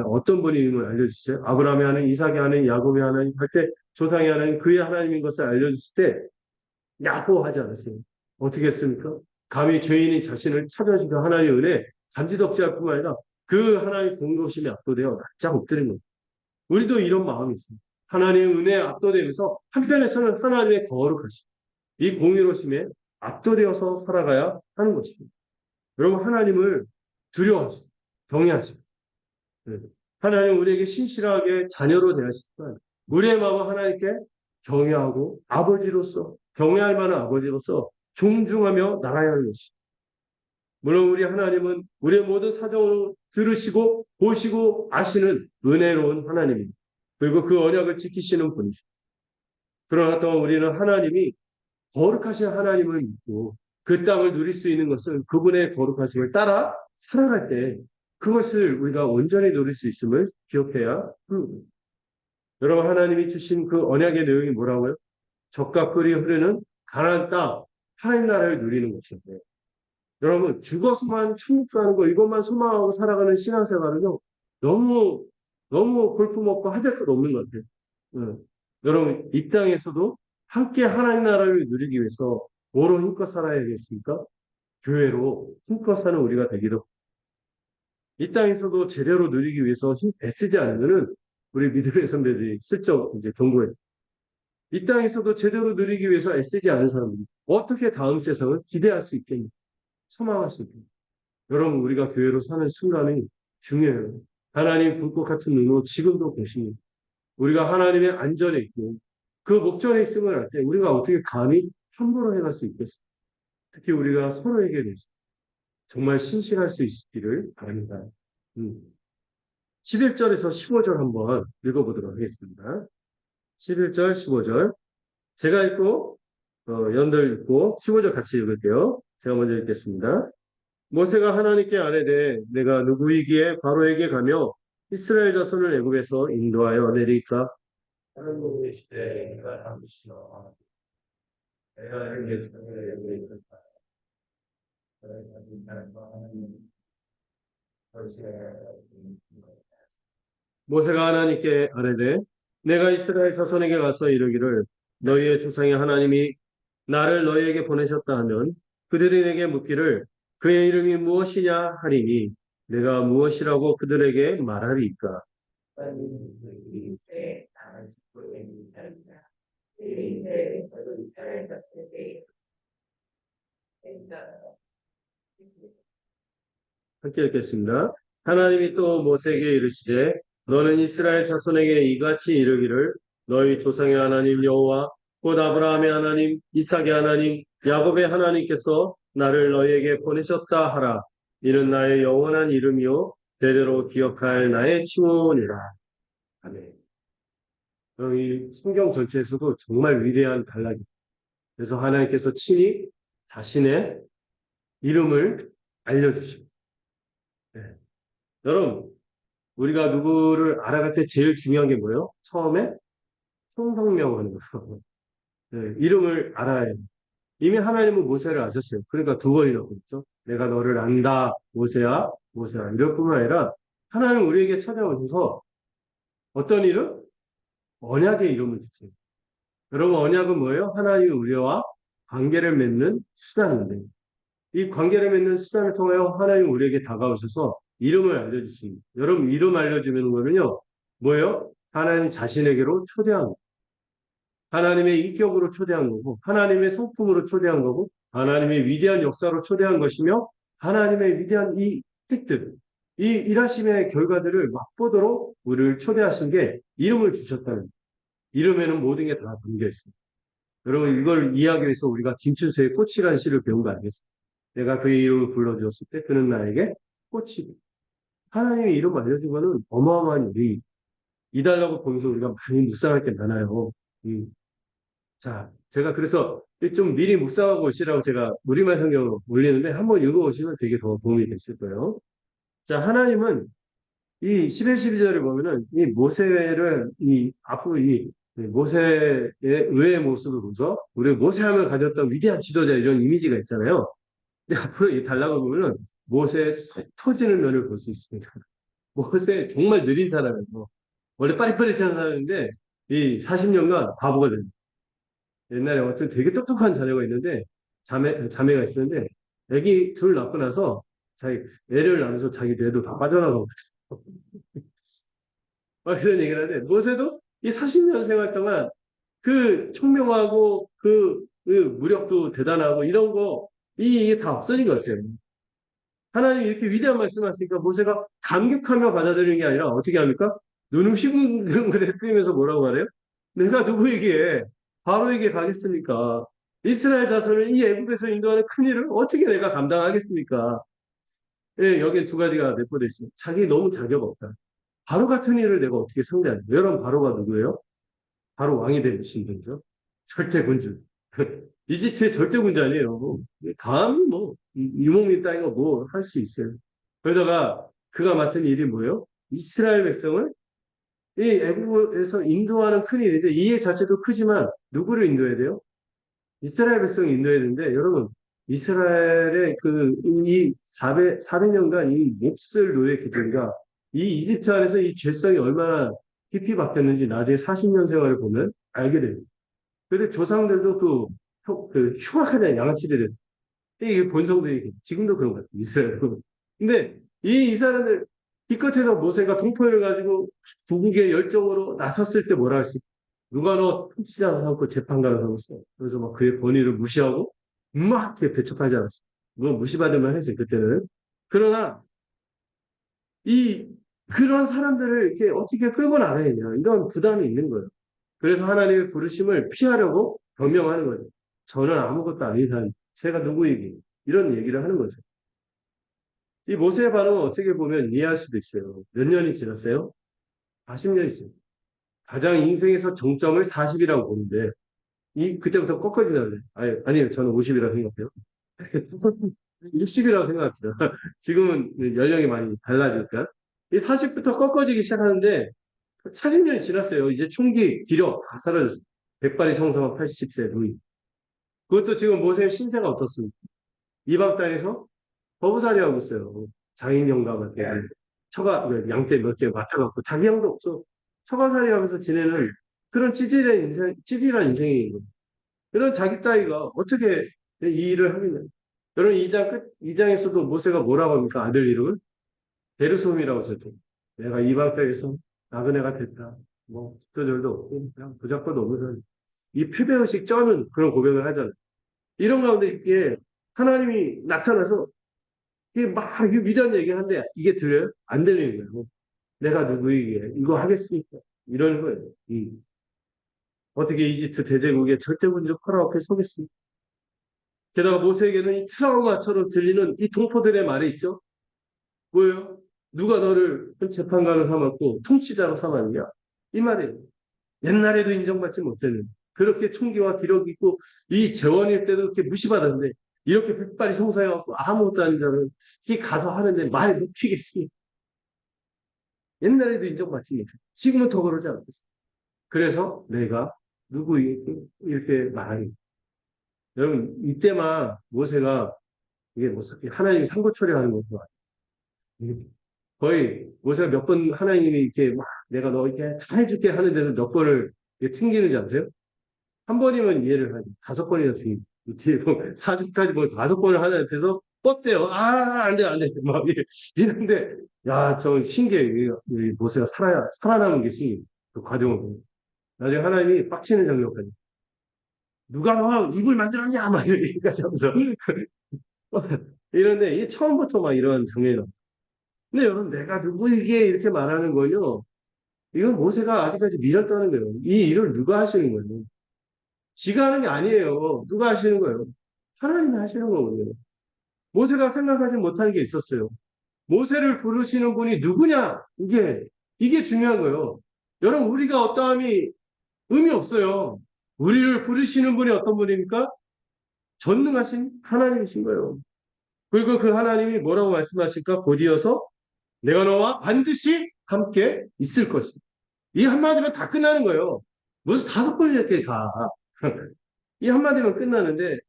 어떤 분임을 알려주세요. 아브라함이 하는, 이삭이 하는, 야곱이 하는, 할 때 조상이 하는 그의 하나님인 것을 알려주실 때 야호하지 않으세요. 어떻게 했습니까? 감히 죄인이 자신을 찾아주신 하나님의 은혜 간지덕지할 뿐만 아니라 그 하나님의 공로심에 압도되어 납작 엎드린 겁니다. 우리도 이런 마음이 있습니다. 하나님의 은혜에 압도되면서 한편에서는 하나님의 거룩하심, 이 공의로심에 압도되어서 살아가야 하는 것입니다. 여러분 하나님을 두려워하시고 경외하시고 하나님 우리에게 신실하게 자녀로 대하시지만 우리의 마음은 하나님께 경외하고 경외할 만한 아버지로서 존중하며 나가야 하는 것이죠. 물론 우리 하나님은 우리의 모든 사정을 들으시고 보시고 아시는 은혜로운 하나님입니다. 그리고 그 언약을 지키시는 분이죠. 그러나 또 우리는 하나님이 거룩하신 하나님을 믿고 그 땅을 누릴 수 있는 것은 그분의 거룩하심을 따라 살아갈 때 그것을 우리가 온전히 누릴 수 있음을 기억해야 합니다. 여러분 하나님이 주신 그 언약의 내용이 뭐라고요? 젖과 꿀이 흐르는 가나안 땅 하나님 나라를 누리는 것인데 여러분 죽어서만 천국 사는 거 이것만 소망하고 살아가는 신앙생활은요 너무 볼품없고 하될 것 없는 것 같아요. 여러분 이 땅에서도 함께 하나님 나라를 누리기 위해서 뭐로 힘껏 살아야겠습니까? 교회로 힘껏 사는 우리가 되기도 이 땅에서도 제대로 누리기 위해서 힘 애쓰지 않으면은 우리 믿음의 선배들이 슬쩍 이제 경고해요. 이 땅에서도 제대로 누리기 위해서 애쓰지 않은 사람들이 어떻게 다음 세상을 기대할 수 있겠니? 소망할 수 있겠니? 여러분 우리가 교회로 사는 순간이 중요해요. 하나님 불꽃 같은 눈으로 지금도 보십니다. 우리가 하나님의 안전에 있고 그 목전에 있음을 알 때 우리가 어떻게 감히 함부로 해갈 수 있겠어요? 특히 우리가 서로에게 대해서 정말 신실할 수 있기를 바랍니다. 음. 11절에서 15절 한번 읽어보도록 하겠습니다. 11절, 15절. 제가 읽고, 연들 읽고, 15절 같이 읽을게요. 제가 먼저 읽겠습니다. 모세가 하나님께 아뢰되 내가 누구이기에 바로에게 가며 이스라엘 자손을 애굽에서 인도하여 내리까? 하는 분이 시대 내가 담으시어 내가 이렇게 모세가 하나님께 아뢰되 내가 이스라엘 자손에게 가서 이르기를 너희의 조상의 하나님이 나를 너희에게 보내셨다 하면 그들이 내게 묻기를 그의 이름이 무엇이냐 하리니 내가 무엇이라고 그들에게 말하리이까. 함께 읽겠습니다. 하나님이 또 모세에게 이르시되 너는 이스라엘 자손에게 이같이 이르기를 너희 조상의 하나님 여호와 곧 아브라함의 하나님 이삭의 하나님 야곱의 하나님께서 나를 너희에게 보내셨다 하라. 이는 나의 영원한 이름이요 대대로 기억할 나의 칭호니라. 아멘. 이 성경 전체에서도 정말 위대한 단락입니다. 그래서 하나님께서 친히 자신의 이름을 알려주십니다. 네. 여러분, 우리가 누구를 알아갈 때 제일 중요한 게 뭐예요? 처음에 총성명하는 거예요. 네, 이름을 알아야 해요. 이미 하나님은 모세를 아셨어요. 그러니까 두 번이라고 했죠. 내가 너를 안다, 모세야, 모세야. 이럴 뿐만 아니라 하나님 우리에게 찾아오셔서 어떤 이름? 언약의 이름을 주세요. 여러분, 언약은 뭐예요? 하나님이 우리와 관계를 맺는 수단인데 이 관계를 맺는 수단을 통하여 하나님 우리에게 다가오셔서 이름을 알려주십니다. 여러분, 이름 알려주는 거는요, 뭐예요? 하나님 자신에게로 초대한 거. 하나님의 인격으로 초대한 거고, 하나님의 성품으로 초대한 거고, 하나님의 위대한 역사로 초대한 것이며, 하나님의 위대한 이 뜻들, 이 일하심의 결과들을 맛보도록 우리를 초대하신 게 이름을 주셨다는 거예요. 이름에는 모든 게 다 담겨 있습니다. 여러분, 이걸 이해하기 위해서 우리가 김춘수의 꽃이라는 시를 배운 거 알겠어요? 내가 그의 이름을 불러주었을 때 그는 나에게 꽃이 하나님의 이름 알려준 거는 어마어마한 일이 이달라고 보면서 우리가 많이 묵상할 게 많아요. 자, 제가 그래서 좀 미리 묵상하고 오시라고 제가 우리말 성경을 올리는데 한번 읽어오시면 되게 더 도움이 되실 거예요. 자, 하나님은 이 11, 12절을 보면은 이 모세를 이 앞으로 이 모세의 의의 모습을 보면서 우리 모세하면 가졌던 위대한 지도자 이런 이미지가 있잖아요. 근데 앞으로 이 달라고 보면은 모세의 속 터지는 면을 볼 수 있습니다. 모세 정말 느린 사람이고 원래 빠릿빠릿한 사람인데 이 40년간 바보가 됩니다. 옛날에 어떤 되게 똑똑한 자녀가 있는데 자매가 있었는데 애기 둘 낳고 나서 자기 애를 낳으면서 자기 뇌도 다 빠져나가고 막 그런 얘기를 하는데 모세도 이 40년 생활 동안 그 총명하고 그 무력도 대단하고 이런 거 이게 다 없어진 것 같아요. 하나님이 이렇게 위대한 말씀하시니까 모세가 감격하며 받아들이는 게 아니라 어떻게 합니까? 눈을 휘둥그레 뜨면서 뭐라고 말해요? 내가 누구에게 바로에게 가겠습니까? 이스라엘 자손을 이 애굽에서 인도하는 큰 일을 어떻게 내가 감당하겠습니까? 예, 여기에 두 가지가 내포되어 있습니다. 자기 너무 자격 없다. 바로 같은 일을 내가 어떻게 상대하냐? 여러분 바로가 누구예요? 바로 왕이 되신 분이죠. 절대 군주. 이집트의 절대 군주 아니에요. 감히 뭐 유목민 따위가 뭐 할 수 있어요. 그러다가 그가 맡은 일이 뭐예요? 이스라엘 백성을 이 애국에서 인도하는 큰 일인데 이 일 자체도 크지만 누구를 인도해야 돼요? 이스라엘 백성을 인도해야 되는데 여러분 이스라엘의 이 400년간 이 몹쓸 노예 기들과 이 이집트 안에서 이 죄성이 얼마나 깊이 박혔는지 나중에 40년 생활을 보면 알게 됩니다. 그런데 조상들도 그 흉악한 양아치들이 됐어요. 이게 본성들이 지금도 그런 것 같아요. 이스라엘은. 근데 이 사람들 기껏해서 모세가 동포를 가지고 부국의 열정으로 나섰을 때 뭐라 할수 누가 너 통치자 삼고 재판관을 삼았어. 그래서 막 그의 권위를 무시하고 막 이렇게 배척하지 않았어. 물론 무시받을 만 했어요. 그때는. 그러나 이 그런 사람들을 이렇게 어떻게 끌고 나가야 되냐 이런 부담이 있는 거예요. 그래서 하나님의 부르심을 피하려고 변명하는 거예요. 저는 아무것도 아닌 사람, 제가 누구에게 이런 얘기를 하는 거죠. 이 모세의 반응은 어떻게 보면 이해할 수도 있어요. 몇 년이 지났어요? 40년이 지났어요. 가장 인생에서 정점을 40이라고 보는데, 그때부터 꺾어지나 그래요. 아니에요. 저는 50이라고 생각해요. 60이라고 생각합니다. 지금은 연령이 많이 달라지니까. 이 40부터 꺾어지기 시작하는데, 40년이 지났어요. 이제 총기, 기력 다 사라졌어요. 백발이 성성한 80세 노인. 그것도 지금 모세의 신세가 어떻습니까? 이방 땅에서 거부살이 하고 있어요. 장인 영감한테 처가 양떼 몇 개 맡아갖고 자기 형도 없어. 처가살이 하면서 지내는 그런 찌질한 인생이 그런 자기 따위가 어떻게 이 일을 하겠냐. 여러분 이장에서도 모세가 뭐라고 합니까? 아들 이름을 게르솜이라고 썼죠. 내가 이방 땅에서 나그네가 됐다. 뭐 집도절도 없고 그냥 부잡고도 없는 이 패배의식 쩌는 그런 고백을 하잖아요. 이런 가운데 이게 하나님이 나타나서 이게 막 위대한 얘기하는데 이게 들려요? 안 들리는 거예요. 내가 누구에게 이거 하겠습니까? 이러는 거예요. 어떻게 이집트 대제국의 절대군주 파라오 앞에 서겠습니까? 게다가 모세에게는 이 트라우마처럼 들리는 이 동포들의 말이 있죠. 뭐예요? 누가 너를 재판관을 삼았고 통치자로 삼았냐? 이 말이에요. 옛날에도 인정받지 못했는데 그렇게 총기와 기력 있고 이 재원일 때도 그렇게 무시받았는데 이렇게 백발이 성사해갖고 아무것도 아닌 자는 이 가서 하는데 말 묵히겠습니까? 옛날에도 인정받지 못해. 지금은 더 그러지 않겠어. 그래서 내가 누구 이렇게 말하니. 여러분, 이때만 모세가 이게 뭐 하나님이 상고 처리하는 것도 아니에요. 거의 모세가 몇 번 하나님이 이렇게 막 내가 너 이렇게 다 해줄게 하는 데서 몇 번을 튕기는지 아세요? 한 번이면 이해를 하지. 5번이나 튕기. 뒤에 뭐 4주까지 뭐 5번을 하나 옆에서 뻗대요. 안 돼, 안 돼. 막 이런데, 야, 저 신기해요. 이 모세가 살아남은 게 신기해요. 그 과정을 보면. 나중에 하나님이 빡치는 장면까지. 누가 너 입을 만들었냐? 막 이러기까지 하면서. 이런데, 이게 처음부터 막 이런 장면이 나와요. 근데 여러분, 내가 누구에게 이렇게 말하는 거요? 이건 모세가 아직까지 미뤘다는 거예요. 이 일을 누가 하시는 거예요? 지가 하는 게 아니에요. 누가 하시는 거예요? 하나님이 하시는 거거든요. 모세가 생각하지 못한 게 있었어요. 모세를 부르시는 분이 누구냐? 이게 중요한 거예요. 여러분, 우리가 어떠함이 의미 없어요. 우리를 부르시는 분이 어떤 분입니까? 전능하신 하나님이신 거예요. 그리고 그 하나님이 뭐라고 말씀하실까? 곧이어서 내가 너와 반드시 함께 있을 것이다. 이 한마디면 다 끝나는 거예요. 무슨 5번 이렇게 가. 이 한마디면 끝나는데,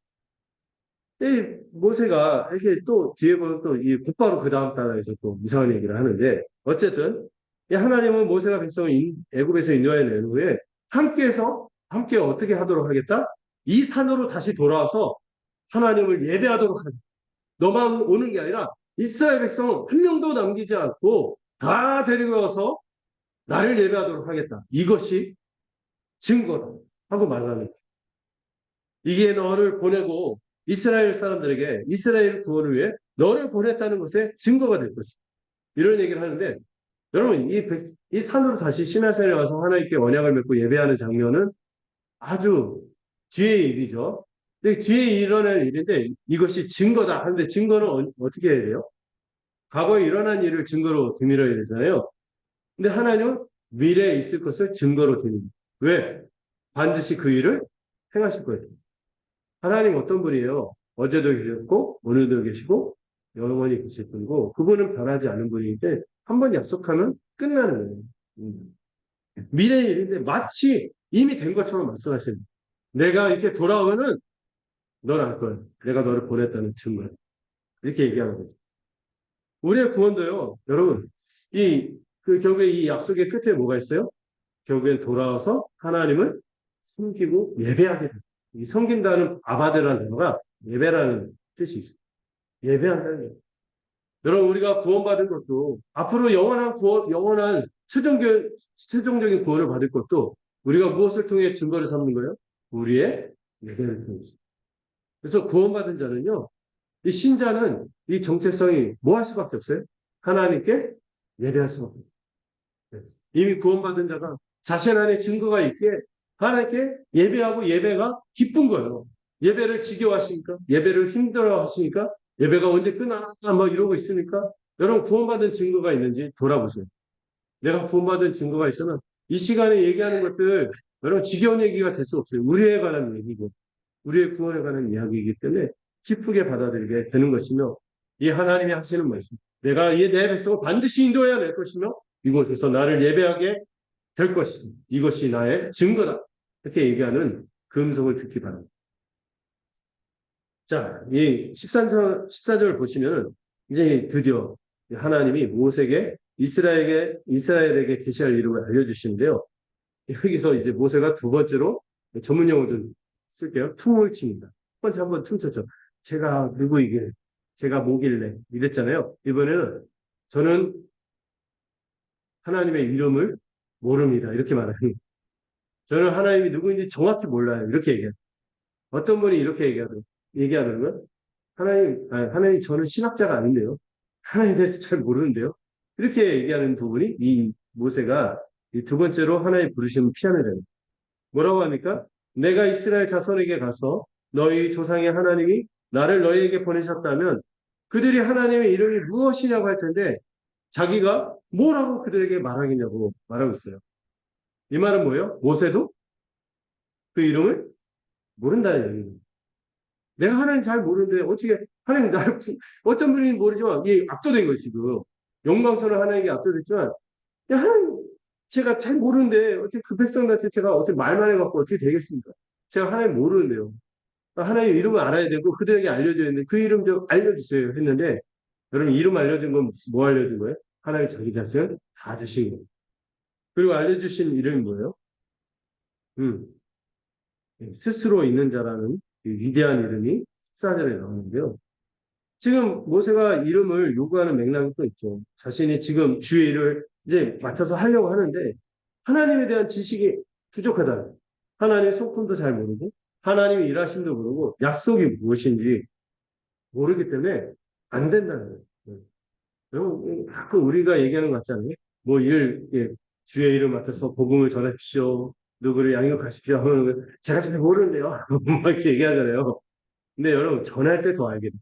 이 모세가 이렇게 또 뒤에 보면 또 이 곧바로 그 다음 단락에서 또 이상한 얘기를 하는데, 어쨌든, 이 하나님은 모세가 백성을 애굽에서 인도해낸 후에 함께 어떻게 하도록 하겠다? 이 산으로 다시 돌아와서 하나님을 예배하도록 하겠다. 너만 오는 게 아니라 이스라엘 백성 한 명도 남기지 않고 다 데리고 와서 나를 예배하도록 하겠다. 이것이 증거다. 하고 말하는 이게 너를 보내고 이스라엘 사람들에게 이스라엘 구원을 위해 너를 보냈다는 것에 증거가 될 것이다. 이런 얘기를 하는데 여러분 이 산으로 다시 시내산에 와서 하나님께 언약을 맺고 예배하는 장면은 아주 뒤의 일이죠. 근데 뒤에 일어날 일인데 이것이 증거다 하는데 증거는 어떻게 해야 돼요? 과거에 일어난 일을 증거로 드밀어야 되잖아요. 근데 하나님은 미래에 있을 것을 증거로 드립니다. 왜? 반드시 그 일을 행하실 거예요. 하나님 어떤 분이에요? 어제도 계셨고 오늘도 계시고 영원히 계실 분이고 그분은 변하지 않는 분인데 한 번 약속하면 끝나는 거예요. 미래의 일인데 마치 이미 된 것처럼 말씀하시는 내가 이렇게 돌아오면은 넌 알 거야. 내가 너를 보냈다는 증거. 이렇게 얘기하는 거죠. 우리의 구원도요. 여러분 결국에 이 약속의 끝에 뭐가 있어요? 결국엔 돌아와서 하나님을 섬기고 예배하게 됩니다. 이 섬긴다는 아바드라는 단어가 예배라는 뜻이 있어요. 예배한다는 거예요. 여러분, 우리가 구원받은 것도 앞으로 영원한 최종적인 구원을 받을 것도 우리가 무엇을 통해 증거를 삼는 거예요? 우리의 예배를 통해서. 그래서 구원받은 자는요, 이 신자는 이 정체성이 뭐 할 수밖에 없어요? 하나님께 예배할 수밖에 없어요. 이미 구원받은 자가 자신 안에 증거가 있기에 하나님께 예배하고 예배가 기쁜 거예요. 예배를 지겨워하시니까, 예배를 힘들어 하시니까 예배가 언제 끝나? 막 이러고 있으니까 여러분 구원받은 증거가 있는지 돌아보세요. 내가 구원받은 증거가 있으면 이 시간에 얘기하는 것들 여러분 지겨운 얘기가 될 수 없어요. 우리에 관한 얘기고 우리의 구원에 관한 이야기이기 때문에 기쁘게 받아들이게 되는 것이며 이 하나님이 하시는 말씀 내가 이 내 백성을 반드시 인도해야 될 것이며 이곳에서 나를 예배하게 될 것이다. 이것이 나의 증거다. 이렇게 얘기하는 그 음성을 듣기 바랍니다. 자, 이 14절 보시면 이제 드디어 하나님이 모세에게 이스라엘에게 계시할 이름을 알려주시는데요. 여기서 이제 모세가 두 번째로 전문 용어 좀 쓸게요. 퉁을 칩니다. 첫 번째 한번 퉁쳤죠. 제가 누구이길, 제가 뭐길래 이랬잖아요. 이번에는 저는 하나님의 이름을 모릅니다. 이렇게 말해요. 저는 하나님이 누구인지 정확히 몰라요. 이렇게 얘기해요. 어떤 분이 이렇게 얘기하는 건 하나님 저는 신학자가 아닌데요. 하나님에 대해서 잘 모르는데요. 이렇게 얘기하는 부분이 이 모세가 이 두 번째로 하나님 부르심을 피하는 자입니다. 뭐라고 합니까? 내가 이스라엘 자손에게 가서 너희 조상의 하나님이 나를 너희에게 보내셨다면 그들이 하나님의 이름이 무엇이냐고 할 텐데 자기가 뭐라고 그들에게 말하겠냐고 말하고 있어요. 이 말은 뭐예요? 모세도 그 이름을 모른다는 얘기입니다. 내가 하나님 잘 모르는데 어떻게 하나님 나를 어떤 분이 모르지만 이게 압도된 거지 지금 영광스러운 하나님께 압도됐지만 야, 하나님 제가 잘 모르는데 어떻게 그 백성한테 제가 어떻게 말만 해갖고 어떻게 되겠습니까? 제가 하나님 모르는데요. 하나님 이름을 알아야 되고 그들에게 알려줘야 되는데 그 이름 좀 알려주세요 했는데 여러분 이름 알려준 건 뭐 알려준 거예요? 하나님 자기 자신을 다 주신 거예요. 그리고 알려주신 이름이 뭐예요? 음, 스스로 있는 자라는 위대한 이름이 14절에 나오는데요. 지금 모세가 이름을 요구하는 맥락이 또 있죠. 자신이 지금 주의 일을 이제 맡아서 하려고 하는데 하나님에 대한 지식이 부족하다. 하나님의 성품도 잘 모르고 하나님의 일하심도 모르고 약속이 무엇인지 모르기 때문에 안 된다는 거예요. 여러분 가끔 우리가 얘기하는 것 같지 않아요? 뭐 주의 일을 맡아서 복음을 전하십시오. 누구를 양육하십시오 하면 제가 잘 모르는데요. 막 이렇게 얘기하잖아요. 근데 여러분 전할 때 더 알게 돼요.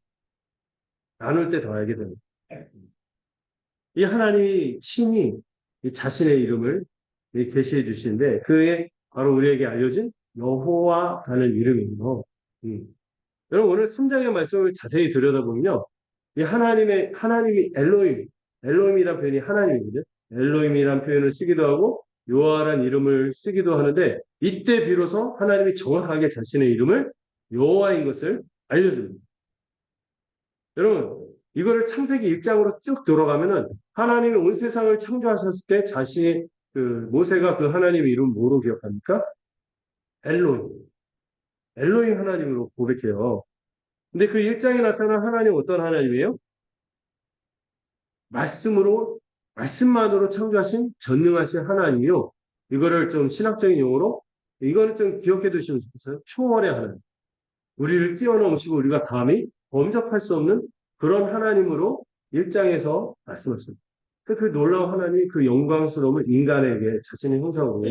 나눌 때 더 알게 됩니다. 이 하나님이 친히 이 자신의 이름을 계시해 주시는데 그게 바로 우리에게 알려진 여호와라는 이름이에요. 여러분 오늘 3장의 말씀을 자세히 들여다보면요. 이 하나님이 엘로힘이란 표현이 하나님이거든요. 엘로힘이란 표현을 쓰기도 하고 여호와라는 이름을 쓰기도 하는데 이때 비로소 하나님이 정확하게 자신의 이름을 여호와인 것을 알려줍니다. 여러분 이거를 창세기 1장으로 쭉 돌아가면은 하나님이 온 세상을 창조하셨을 때 자신이 모세가 그 하나님의 이름 뭐로 기억합니까? 엘로힘. 엘로힘 하나님으로 고백해요. 근데 그 1장에 나타난 하나님 어떤 하나님이에요? 말씀만으로 창조하신 전능하신 하나님이요. 이거를 좀 신학적인 용어로 이거는 좀 기억해 두시면 좋겠어요. 초월의 하나님. 우리를 뛰어넘으시고 우리가 감히 범접할 수 없는 그런 하나님으로 1장에서 말씀하셨습니다. 그 놀라운 하나님이 그 영광스러움을 인간에게 자신의 형상으로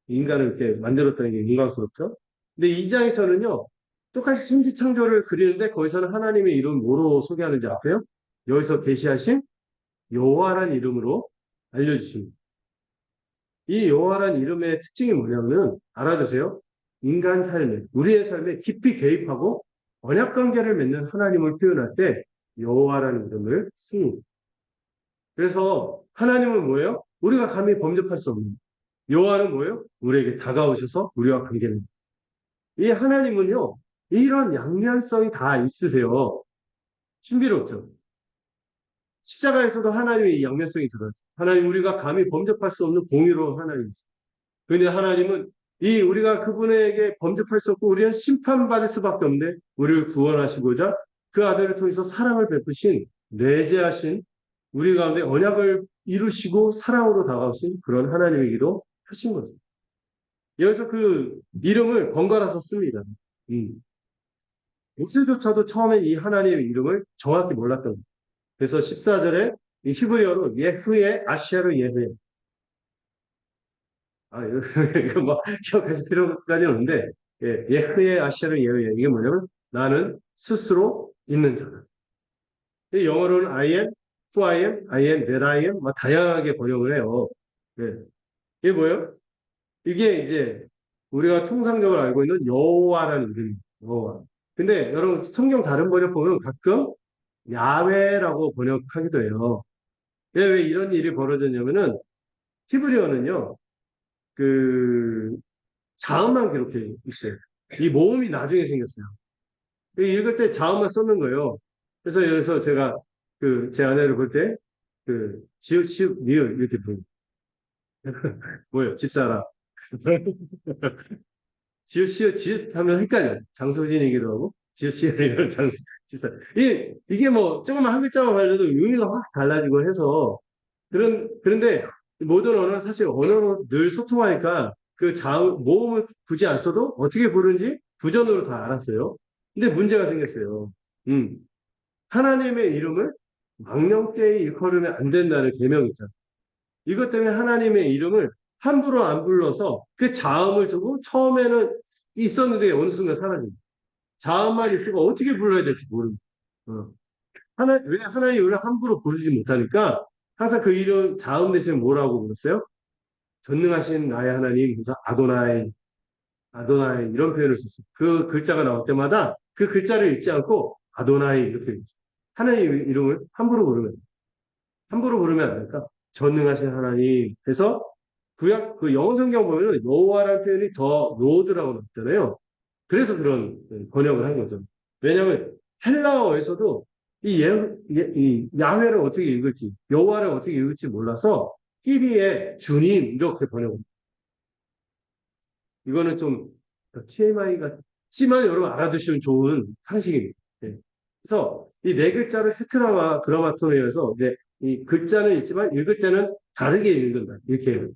인간을 이렇게 만들었다는 게 영광스럽죠. 근데 2장에서는요. 똑같이 심지창조를 그리는데 거기서는 하나님의 이름 뭐로 소개하는지 아세요? 여기서 계시하신 여호와란 이름으로 알려주십니다. 이 여호와란 이름의 특징이 뭐냐면 알아두세요. 인간 삶에 우리의 삶에 깊이 개입하고 언약 관계를 맺는 하나님을 표현할 때 여호와라는 이름을 씁니다. 그래서 하나님은 뭐예요? 우리가 감히 범접할 수 없는 여호와는 뭐예요? 우리에게 다가오셔서 우리와 관계를 이 하나님은요. 이런 양면성이 다 있으세요. 신비롭죠? 십자가에서도 하나님의 양면성이 들어요. 하나님 우리가 감히 범접할 수 없는 공의로운 하나님이세요. 그런데 하나님은 우리가 그분에게 범접할 수 없고 우리는 심판받을 수밖에 없는데 우리를 구원하시고자 그 아들을 통해서 사랑을 베푸신 내재하신 우리 가운데 언약을 이루시고 사랑으로 다가오신 그런 하나님이기도 하신 거죠. 여기서 그 이름을 번갈아서 씁니다. 모세조차도 처음에 이 하나님의 이름을 정확히 몰랐던 거예요. 그래서 14절에 히브리어로 예후의 아시아르 예후에 이거 뭐 기억하실 필요까지는 없는데 예후의 아시아르 예후에 이게 뭐냐면 나는 스스로 있는 자다. 영어로는 I am, who I am, that I am, 막 다양하게 번역을 해요. 네. 이게 뭐예요? 이게 이제 우리가 통상적으로 알고 있는 여호와라는 이름이에요. 여호와. 근데 여러분 성경 다른 번역 보면 가끔 야훼라고 번역하기도 해요. 왜 이런 일이 벌어졌냐면은 히브리어는요. 그 자음만 기록해 있어요. 이 모음이 나중에 생겼어요. 읽을 때 자음만 썼는 거예요. 그래서 제가 그 제 아내를 볼 때 그 지읒 시읒 미을 이렇게 부르고 뭐예요? 집사라. 지읒 시읒 지읒 하면 헷갈려. 장소진이기도 하고 지읒 시읒 이런 장소 집사. 이게 뭐 조금만 한 글자만 달려도 의미가 확 달라지고 해서 그런데 모든 언어는 사실 언어로 늘 소통하니까 그 자음 모음을 굳이 안 써도 어떻게 부르는지 부전으로 다 알았어요. 근데 문제가 생겼어요. 음. 하나님의 이름을 망령되이 일컬으면 안 된다는 계명이 있잖아요. 이것 때문에 하나님의 이름을 함부로 안 불러서 그 자음을 두고 처음에는 있었는데 어느 순간 사라집니다. 자음만 있으면 어떻게 불러야 될지 모릅니다. 어. 왜 하나님 이름을 함부로 부르지 못하니까 항상 그 이름 자음 대신에 뭐라고 불렀어요? 전능하신 나의 하나님, 그래서 아도나이, 아도나이 이런 표현을 썼어요. 그 글자가 나올 때마다 그 글자를 읽지 않고 아도나이 이렇게 읽었어요. 하나님 이름을 함부로 부르면 안 될까? 전능하신 하나님. 그래서 구약 그 영어 성경 보면은 여호와라는 표현이 더 로드라고 나왔잖아요. 그래서 그런 번역을 한 거죠. 왜냐하면 헬라어에서도 이 야훼를 어떻게 읽을지, 여호와를 어떻게 읽을지 몰라서 히비의 주님 이렇게 번역을. 이거는 좀 TMI 같지만 여러분 알아두시면 좋은 상식입니다. 네. 그래서 이 네 글자를 헤크라와 그라마톤에서 이제 이 글자는 있지만 읽을 때는 다르게 읽는다. 이렇게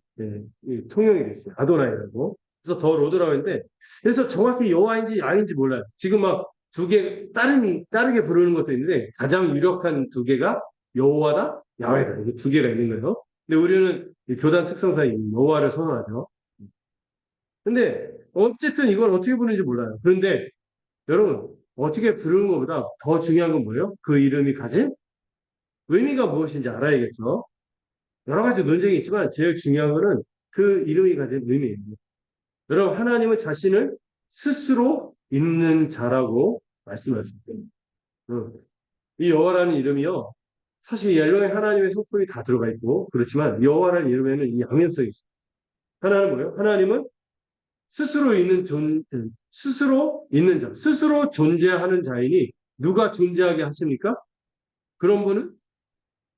이 통용이 돼 있어요. 아도나이라고. 그래서 더 로드라고 했는데 그래서 정확히 여호와인지 야인지 몰라요. 지금 막 두 개 다르게 부르는 것도 있는데 가장 유력한 두 개가 여호와다, 야훼다. 이게 두 개가 있는 거예요. 근데 우리는 이 교단 특성상 여호와를 선호하죠. 근데 어쨌든 이걸 어떻게 부르는지 몰라요. 그런데 여러분 어떻게 부르는 것보다 더 중요한 건 뭐예요? 그 이름이 가진 의미가 무엇인지 알아야겠죠. 여러 가지 논쟁이 있지만 제일 중요한 거는 그 이름이 가진 의미예요. 여러분 하나님은 자신을 스스로 있는 자라고 말씀하십니다. 이 여호와라는 이름이요. 사실 옐로에 하나님의 속품이 다 들어가 있고 그렇지만 여호와라는 이름에는 이 양면성이 있어요. 하나는 뭐예요? 하나님은 스스로 있는 자, 스스로 존재하는 자이니 누가 존재하게 하십니까? 그런 분은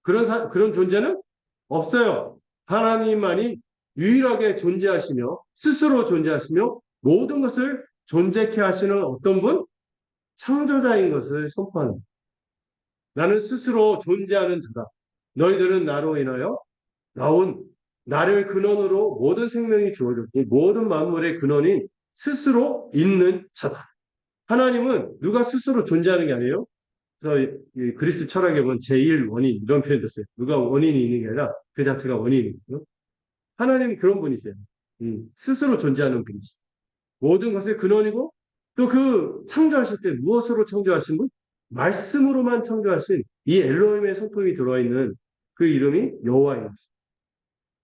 그런 존재는 없어요. 하나님만이 유일하게 존재하시며 스스로 존재하시며 모든 것을 존재케 하시는 어떤 분? 창조자인 것을 선포합니다. 나는 스스로 존재하는 자다. 너희들은 나로 인하여 나온 나를 근원으로 모든 생명이 주어졌고 모든 만물의 근원인 스스로 있는 자다. 하나님은 누가 스스로 존재하는 게 아니에요. 그래서 이 그리스 철학에 보면 제1 원인 이런 표현도 써요. 누가 원인이 있는 게 아니라 그 자체가 원인이거든요. 하나님은 그런 분이세요. 스스로 존재하는 분이시죠. 모든 것의 근원이고 또 그 창조하실 때 무엇으로 창조하신 분? 말씀으로만 창조하신 이 엘로힘의 성품이 들어와 있는 그 이름이 여호와입니다.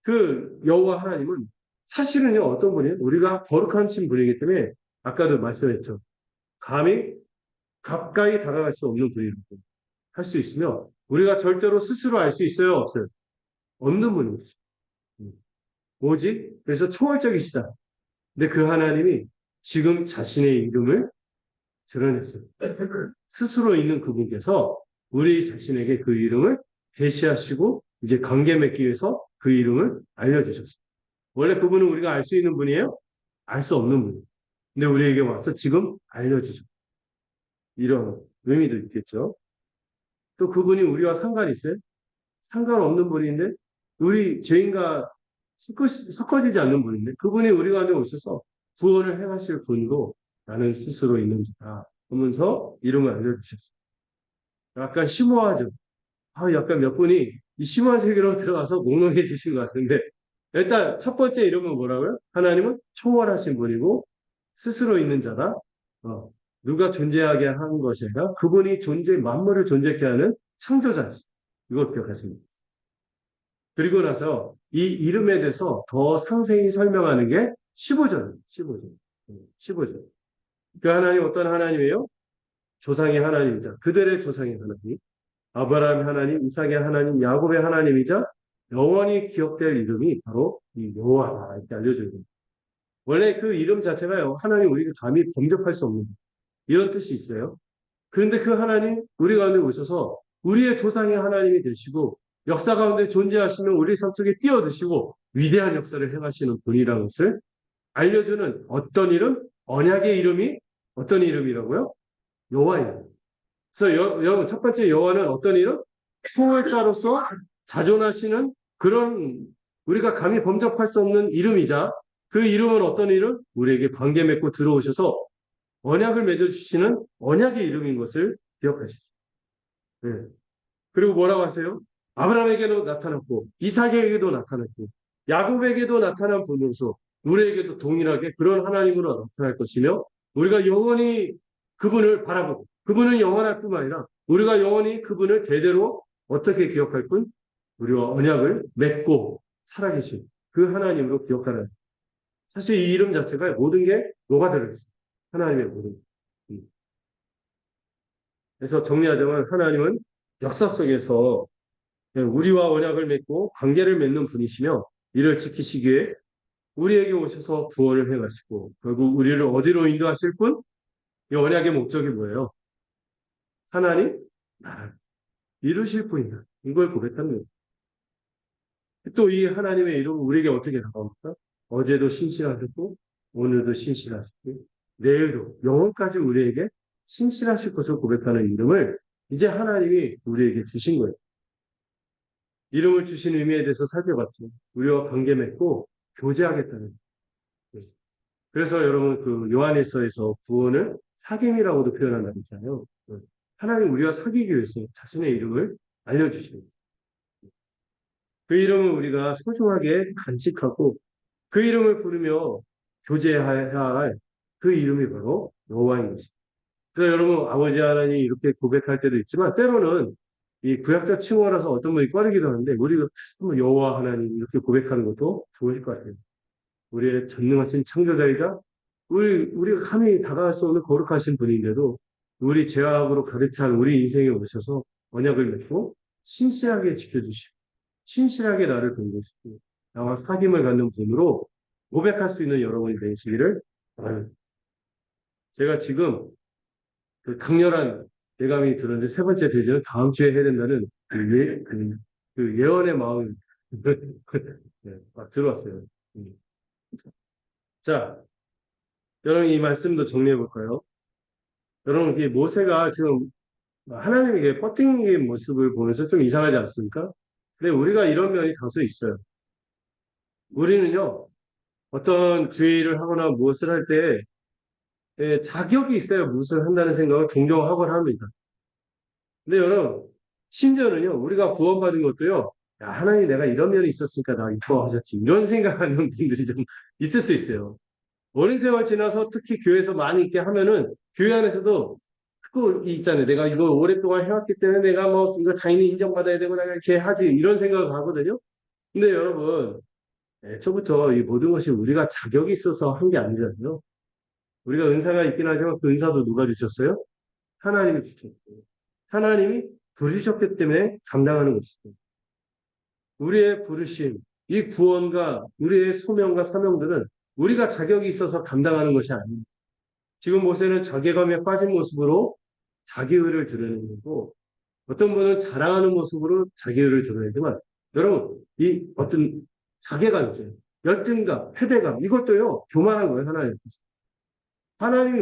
그 여호와 하나님은 사실은요 어떤 분이에요? 우리가 거룩하신 분이기 때문에 아까도 말씀했죠. 감히 가까이 다가갈 수 없는 분이라고 할 수 있으며 우리가 절대로 스스로 알 수 있어요? 없어요? 없는 분입니다. 뭐지? 그래서 초월적이시다. 근데 그 하나님이 지금 자신의 이름을 드러냈어요. 스스로 있는 그분께서 우리 자신에게 그 이름을 계시하시고 이제 관계 맺기 위해서 그 이름을 알려주셨어요. 원래 그분은 우리가 알 수 있는 분이에요? 알 수 없는 분이에요. 근데 우리에게 와서 지금 알려주셨어요. 이런 의미도 있겠죠. 또 그분이 우리와 상관이 있어요? 상관없는 분인데 우리 죄인과 섞어지지 않는 분인데 그분이 우리 가운데 오셔서 구원을 행하실 분이고 나는 스스로 있는 자다 하면서 이름을 알려주셨어요. 약간 심오하죠. 약간 몇 분이 이 심오한 세계로 들어가서 몽롱해지신 것 같은데 일단 첫 번째 이름은 뭐라고요? 하나님은 초월하신 분이고 스스로 있는 자다. 누가 존재하게 한 것이 아니라 그분이 만물을 존재케 하는 창조자였어요. 이걸 기억하시면 됩니다. 그리고 나서 이 이름에 대해서 더 상세히 설명하는 게 15절, 15절, 15절. 그 하나님 어떤 하나님이에요? 조상의 하나님이자 그들의 조상의 하나님, 아브라함의 하나님, 이삭의 하나님, 야곱의 하나님이자 영원히 기억될 이름이 바로 이 여호와다 이렇게 알려져 있습니다. 원래 그 이름 자체가요, 하나님 우리가 감히 범접할 수 없는 이런 뜻이 있어요. 그런데 그 하나님 우리 가운데 오셔서 우리의 조상의 하나님이 되시고 역사 가운데 존재하시는 우리 삶 속에 뛰어드시고 위대한 역사를 행하시는 분이라는 것을 알려주는 어떤 이름? 언약의 이름이 어떤 이름이라고요? 여호와 이름. 그래서 여러분 첫 번째 여호와는 어떤 이름? 초월자로서 자존하시는 그런 우리가 감히 범접할 수 없는 이름이자 그 이름은 어떤 이름? 우리에게 관계 맺고 들어오셔서 언약을 맺어주시는 언약의 이름인 것을 기억하시죠. 네. 그리고 뭐라고 하세요? 아브라함에게도 나타났고 이삭에게도 나타났고 야곱에게도 나타난 분으로서 우리에게도 동일하게 그런 하나님으로 나타날 것이며 우리가 영원히 그분을 바라보고 그분은 영원할 뿐만 아니라 우리가 영원히 그분을 대대로 어떻게 기억할 뿐? 우리와 언약을 맺고 살아계신 그 하나님으로 기억하는 사실 이 이름 자체가 모든 게 녹아들어 있어요. 하나님의 모든 게. 그래서 정리하자면 하나님은 역사 속에서 우리와 언약을 맺고 관계를 맺는 분이시며 이를 지키시기 위해 우리에게 오셔서 구원을 행하시고 결국 우리를 어디로 인도하실 분? 이 언약의 목적이 뭐예요? 하나님 나라를 이루실 분이다. 이걸 고백하는 거예요. 또 이 하나님의 이름은 우리에게 어떻게 다가옵니까? 어제도 신실하셨고 오늘도 신실하시고 내일도 영원까지 우리에게 신실하실 것을 고백하는 이름을 이제 하나님이 우리에게 주신 거예요. 이름을 주신 의미에 대해서 살펴봤죠. 우리와 관계 맺고 교제하겠다는 거예요. 그래서 여러분 그 요한일서에서 구원을 사귐이라고도 표현한다고 했잖아요. 하나님 우리와 사귀기 위해서 자신의 이름을 알려주시는 거예요. 그 이름을 우리가 소중하게 간직하고 그 이름을 부르며 교제해야 할 그 이름이 바로 여호와인 것입니다. 그래서 여러분 아버지 하나님 이렇게 고백할 때도 있지만 때로는 이 구약자 칭호라서 어떤 분이 꺼리기도 하는데 우리가 여호와 하나님 이렇게 고백하는 것도 좋으실 것 같아요. 우리의 전능하신 창조자이자 우리가 감히 다가갈 수 없는 거룩하신 분인데도 우리 죄악으로 가득 찬 우리 인생에 오셔서 언약을 맺고 신실하게 지켜주시고 신실하게 나를 돌보시고 나와 사귐을 갖는 분으로 고백할 수 있는 여러분이 되시기를 바랍니다. 제가 지금 그 강렬한 예감이 들었는데 세 번째 대전은 다음 주에 해야 된다는 그 예언의 마음이 네, 막 들어왔어요. 자, 여러분 이 말씀도 정리해 볼까요? 여러분 이 모세가 지금 하나님에게 버팅의 모습을 보면서 좀 이상하지 않습니까? 근데 우리가 이런 면이 다소 있어요. 우리는요 어떤 죄를 하거나 무엇을 할 때 자격이 있어야 무엇을 한다는 생각을 종종 하곤 합니다. 근데 여러분 심지어는요 우리가 구원받은 것도요 야, 하나님 내가 이런 면이 있었으니까 나 이뻐하셨지 이런 생각하는 분들이 좀 있을 수 있어요. 오랜 세월 지나서 특히 교회에서 많이 있게 하면은 교회 안에서도 그 있잖아요. 내가 이거 오랫동안 해왔기 때문에 내가 뭐 이거 당연히 인정받아야 되고 내가 이렇게 하지 이런 생각을 하거든요. 근데 여러분 애초부터 이 모든 것이 우리가 자격이 있어서 한 게 아니잖아요. 우리가 은사가 있긴 하지만 그 은사도 누가 주셨어요? 하나님이 주셨어요. 하나님이 부르셨기 때문에 감당하는 것이죠. 우리의 부르심, 이 구원과 우리의 소명과 사명들은 우리가 자격이 있어서 감당하는 것이 아닙니다. 지금 모세는 자괴감에 빠진 모습으로 자기의를 드러내는 거고 어떤 분은 자랑하는 모습으로 자기의를 드러내지만 여러분 이 어떤 자괴감 있죠. 열등감, 패배감 이것도요 교만한 거예요 하나님. 하나님이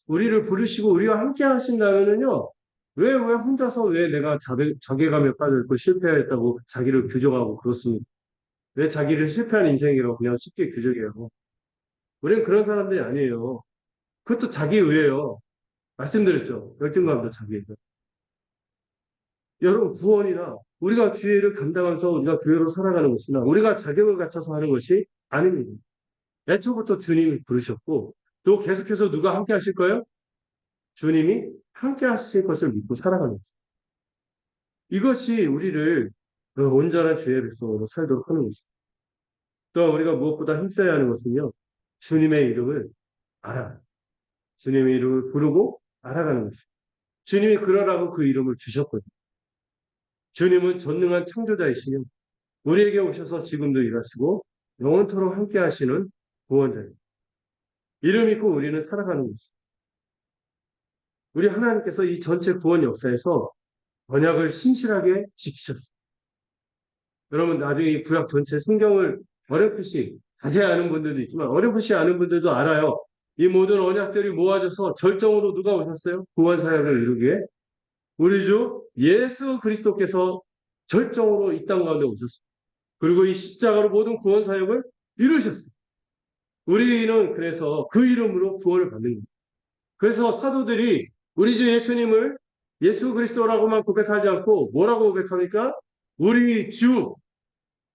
우리를 부르시고 우리와 함께 하신다면은요 왜 혼자서 왜 내가 자괴감에 빠져있고 실패했다고 자기를 규정하고 그렇습니까? 왜 자기를 실패한 인생이라고 그냥 쉽게 규정해요? 우리는 그런 사람들이 아니에요. 그것도 자기의예요. 말씀드렸죠. 열등감도 자기예요. 여러분 구원이나 우리가 주의를 감당하면서 우리가 교회로 살아가는 것이나 우리가 자격을 갖춰서 하는 것이 아닙니다. 애초부터 주님이 부르셨고 또 계속해서 누가 함께 하실 거예요? 주님이 함께 하실 것을 믿고 살아가는 것입니다. 이것이 우리를 그 온전한 주의 백성으로 살도록 하는 것입니다. 또 우리가 무엇보다 힘써야 하는 것은요. 주님의 이름을 알아. 주님의 이름을 부르고 알아가는 것입니다. 주님이 그러라고 그 이름을 주셨거든요. 주님은 전능한 창조자이시며 우리에게 오셔서 지금도 일하시고 영원토록 함께 하시는 구원자입니다. 이름 있고 우리는 살아가는 것입니다. 우리 하나님께서 이 전체 구원 역사에서 언약을 신실하게 지키셨습니다. 여러분 나중에 이 구약 전체 성경을 어렴풋이 자세히 아는 분들도 있지만 어렴풋이 아는 분들도 알아요. 이 모든 언약들이 모아져서 절정으로 누가 오셨어요? 구원 사역을 이루기에 우리 주 예수 그리스도께서 절정으로 이 땅 가운데 오셨습니다. 그리고 이 십자가로 모든 구원 사역을 이루셨습니다. 우리는 그래서 그 이름으로 구원을 받는 겁니다. 그래서 사도들이 우리 주 예수님을 예수 그리스도라고만 고백하지 않고 뭐라고 고백합니까? 우리 주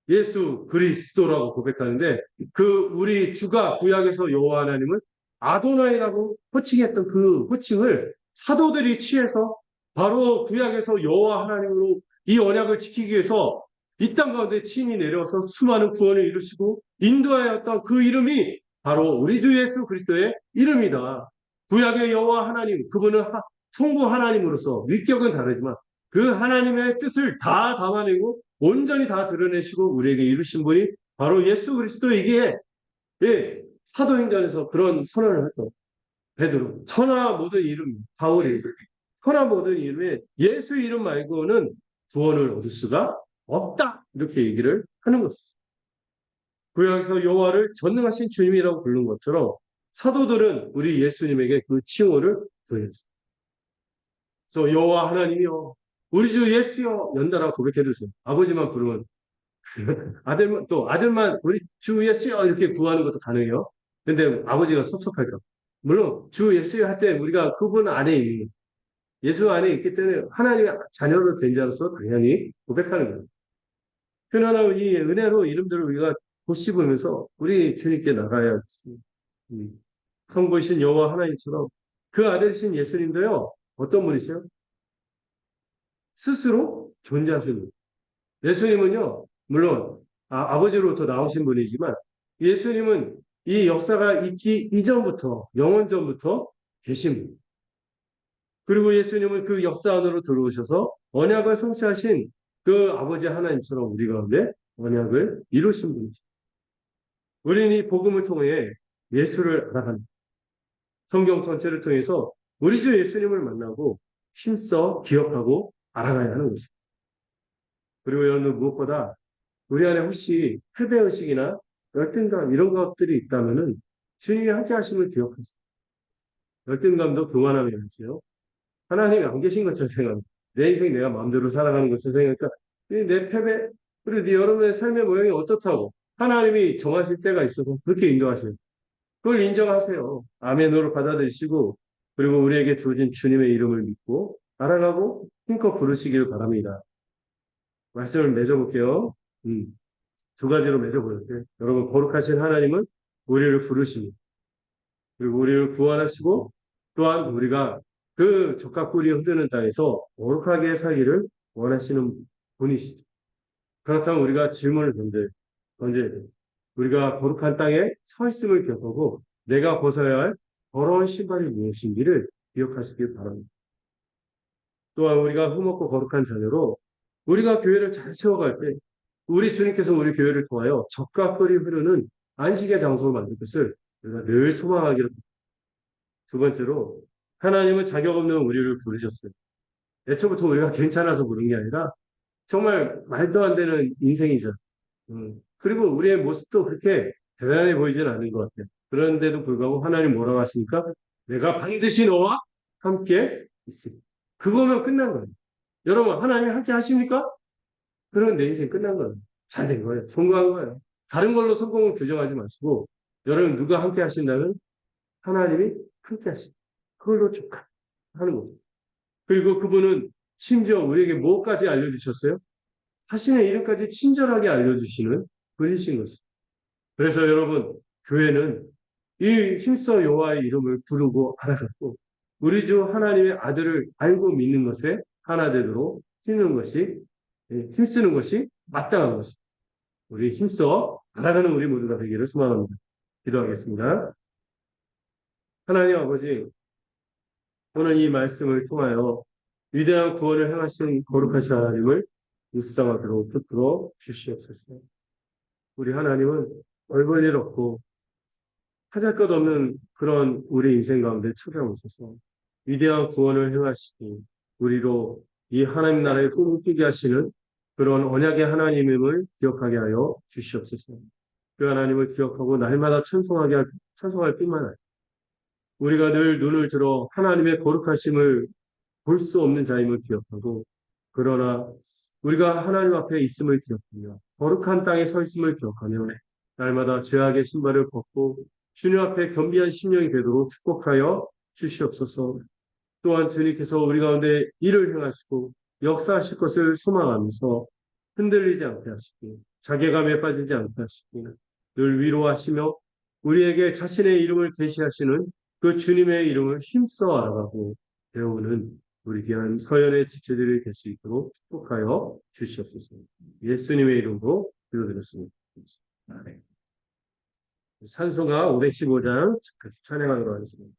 예수 그리스도라고 고백하는데 그 우리 주가 구약에서 여호와 하나님을 아도나이라고 호칭했던 그 호칭을 사도들이 취해서 바로 구약에서 여호와 하나님으로 이 언약을 지키기 위해서 이 땅 가운데 친히 내려와서 수많은 구원을 이루시고 인도하였던 그 이름이 바로 우리 주 예수 그리스도의 이름이다. 구약의 여호와 하나님, 그분은 성부 하나님으로서 위격은 다르지만 그 하나님의 뜻을 다 담아내고 온전히 다 드러내시고 우리에게 이루신 분이 바로 예수 그리스도이기에 예, 사도행전에서 그런 선언을 하죠. 베드로, 천하 모든 이름, 바울이 천하 모든 이름에 예수 이름 말고는 구원을 얻을 수가 없다. 이렇게 얘기를 하는 것입니다. 구약에서 여호와를 전능하신 주님이라고 부르는 것처럼 사도들은 우리 예수님에게 그 칭호를 부여했습니다. 그래서 여호와 하나님이여 우리 주 예수여 연달아 고백해 주세요. 아버지만 부르면 아들만 또 아들만 우리 주 예수여 이렇게 구하는 것도 가능해요. 근데 아버지가 섭섭할까? 물론 주 예수여 할 때 우리가 그분 안에 있는 예수 안에 있기 때문에 하나님의 자녀로 된 자로서 당연히 고백하는 거예요. 그러나 이 은혜로 이름들을 우리가 곱씹으면서 우리 주님께 나가야 했습니다. 성부이신 여호와 하나님처럼 그 아들이신 예수님도요. 어떤 분이세요? 스스로 존재하시는 분. 예수님은요. 물론 아버지로부터 나오신 분이지만 예수님은 이 역사가 있기 이전부터 영원전부터 계신 분. 그리고 예수님은 그 역사 안으로 들어오셔서 언약을 성취하신 그 아버지 하나님처럼 우리 가운데 언약을 이루신 분이죠. 우리는 이 복음을 통해 예수를 알아가는 성경 전체를 통해서 우리 주 예수님을 만나고 힘써 기억하고 알아가야 하는 것입니다. 그리고 여러분 무엇보다 우리 안에 혹시 패배의식이나 열등감 이런 것들이 있다면은 주님이 함께 하심을 기억하세요. 열등감도 그만하면 하세요. 하나님이 안 계신 것처럼 생각합니다. 내 인생 내가 마음대로 살아가는 것처럼 생각하니까 내 패배 그리고 네 여러분의 삶의 모양이 어떻다고 하나님이 정하실 때가 있어서 그렇게 인도하세요. 그걸 인정하세요. 아멘으로 받아들이시고 그리고 우리에게 주어진 주님의 이름을 믿고 알아가고 힘껏 부르시길 바랍니다. 말씀을 맺어볼게요. 두 가지로 맺어볼게요. 여러분 거룩하신 하나님은 우리를 부르십니다. 그리고 우리를 구원하시고 또한 우리가 그 적과 꿀이 흐르는 땅에서 거룩하게 살기를 원하시는 분이시죠. 그렇다면 우리가 질문을 던져야 돼요. 우리가 거룩한 땅에 서 있음을 기억하고 내가 벗어야 할 더러운 신발이 무엇인지를 기억하시길 바랍니다. 또한 우리가 흠없고 거룩한 자녀로 우리가 교회를 잘 세워갈 때 우리 주님께서 우리 교회를 통하여 적과 꿀이 흐르는 안식의 장소로 만들 것을 우리가 늘 소망하기를. 두 번째로 하나님은 자격 없는 우리를 부르셨어요. 애초부터 우리가 괜찮아서 부른 게 아니라 정말 말도 안 되는 인생이죠. 그리고 우리의 모습도 그렇게 대단해 보이지는 않은 것 같아요. 그런데도 불구하고 하나님 뭐라고 하십니까? 내가 반드시 너와 함께 있습니다. 그거면 끝난 거예요. 여러분 하나님 함께 하십니까? 그러면 내 인생 끝난 거예요. 잘 된 거예요. 성공한 거예요. 다른 걸로 성공을 규정하지 마시고 여러분 누가 함께 하신다면 하나님이 함께 하신다. 그걸로 족하는 거죠. 그리고 그분은 심지어 우리에게 뭐까지 알려주셨어요? 자신의 이름까지 친절하게 알려주시는 분이신 것입니다. 그래서 여러분 교회는 이 힘써 여호와의 이름을 부르고 알아듣고 우리 주 하나님의 아들을 알고 믿는 것에 하나 되도록 힘쓰는 것이 마땅한 것입니다. 우리 힘써 나아가는 우리 모두가 되기를 소망합니다. 기도하겠습니다. 하나님 아버지, 오늘 이 말씀을 통하여 위대한 구원을 행하신 거룩하신 하나님을 묵상하도록 붙들어 주시옵소서. 우리 하나님은 얼굴 일 없고 찾을 것 없는 그런 우리 인생 가운데 찾아오셔서 위대한 구원을 행하시니 우리로 이 하나님 나라의 꿈을 꾸게 하시는 그런 언약의 하나님임을 기억하게 하여 주시옵소서. 그 하나님을 기억하고 날마다 찬송할 뿐만 아니라 우리가 늘 눈을 들어 하나님의 거룩하심을 볼 수 없는 자임을 기억하고 그러나 우리가 하나님 앞에 있음을 기억하며 거룩한 땅에 서 있음을 기억하며 날마다 죄악의 신발을 벗고 주님 앞에 겸비한 심령이 되도록 축복하여 주시옵소서. 또한 주님께서 우리 가운데 일을 행하시고 역사하실 것을 소망하면서 흔들리지 않게 하시고 자괴감에 빠지지 않게 하시고 늘 위로하시며 우리에게 자신의 이름을 계시하시는 그 주님의 이름을 힘써 알아가고 배우는 우리 귀한 서연의 지체들이 될 수 있도록 축복하여 주시옵소서. 예수님의 이름으로 기도드렸습니다. 산소가 515장 찬양하도록 하겠습니다.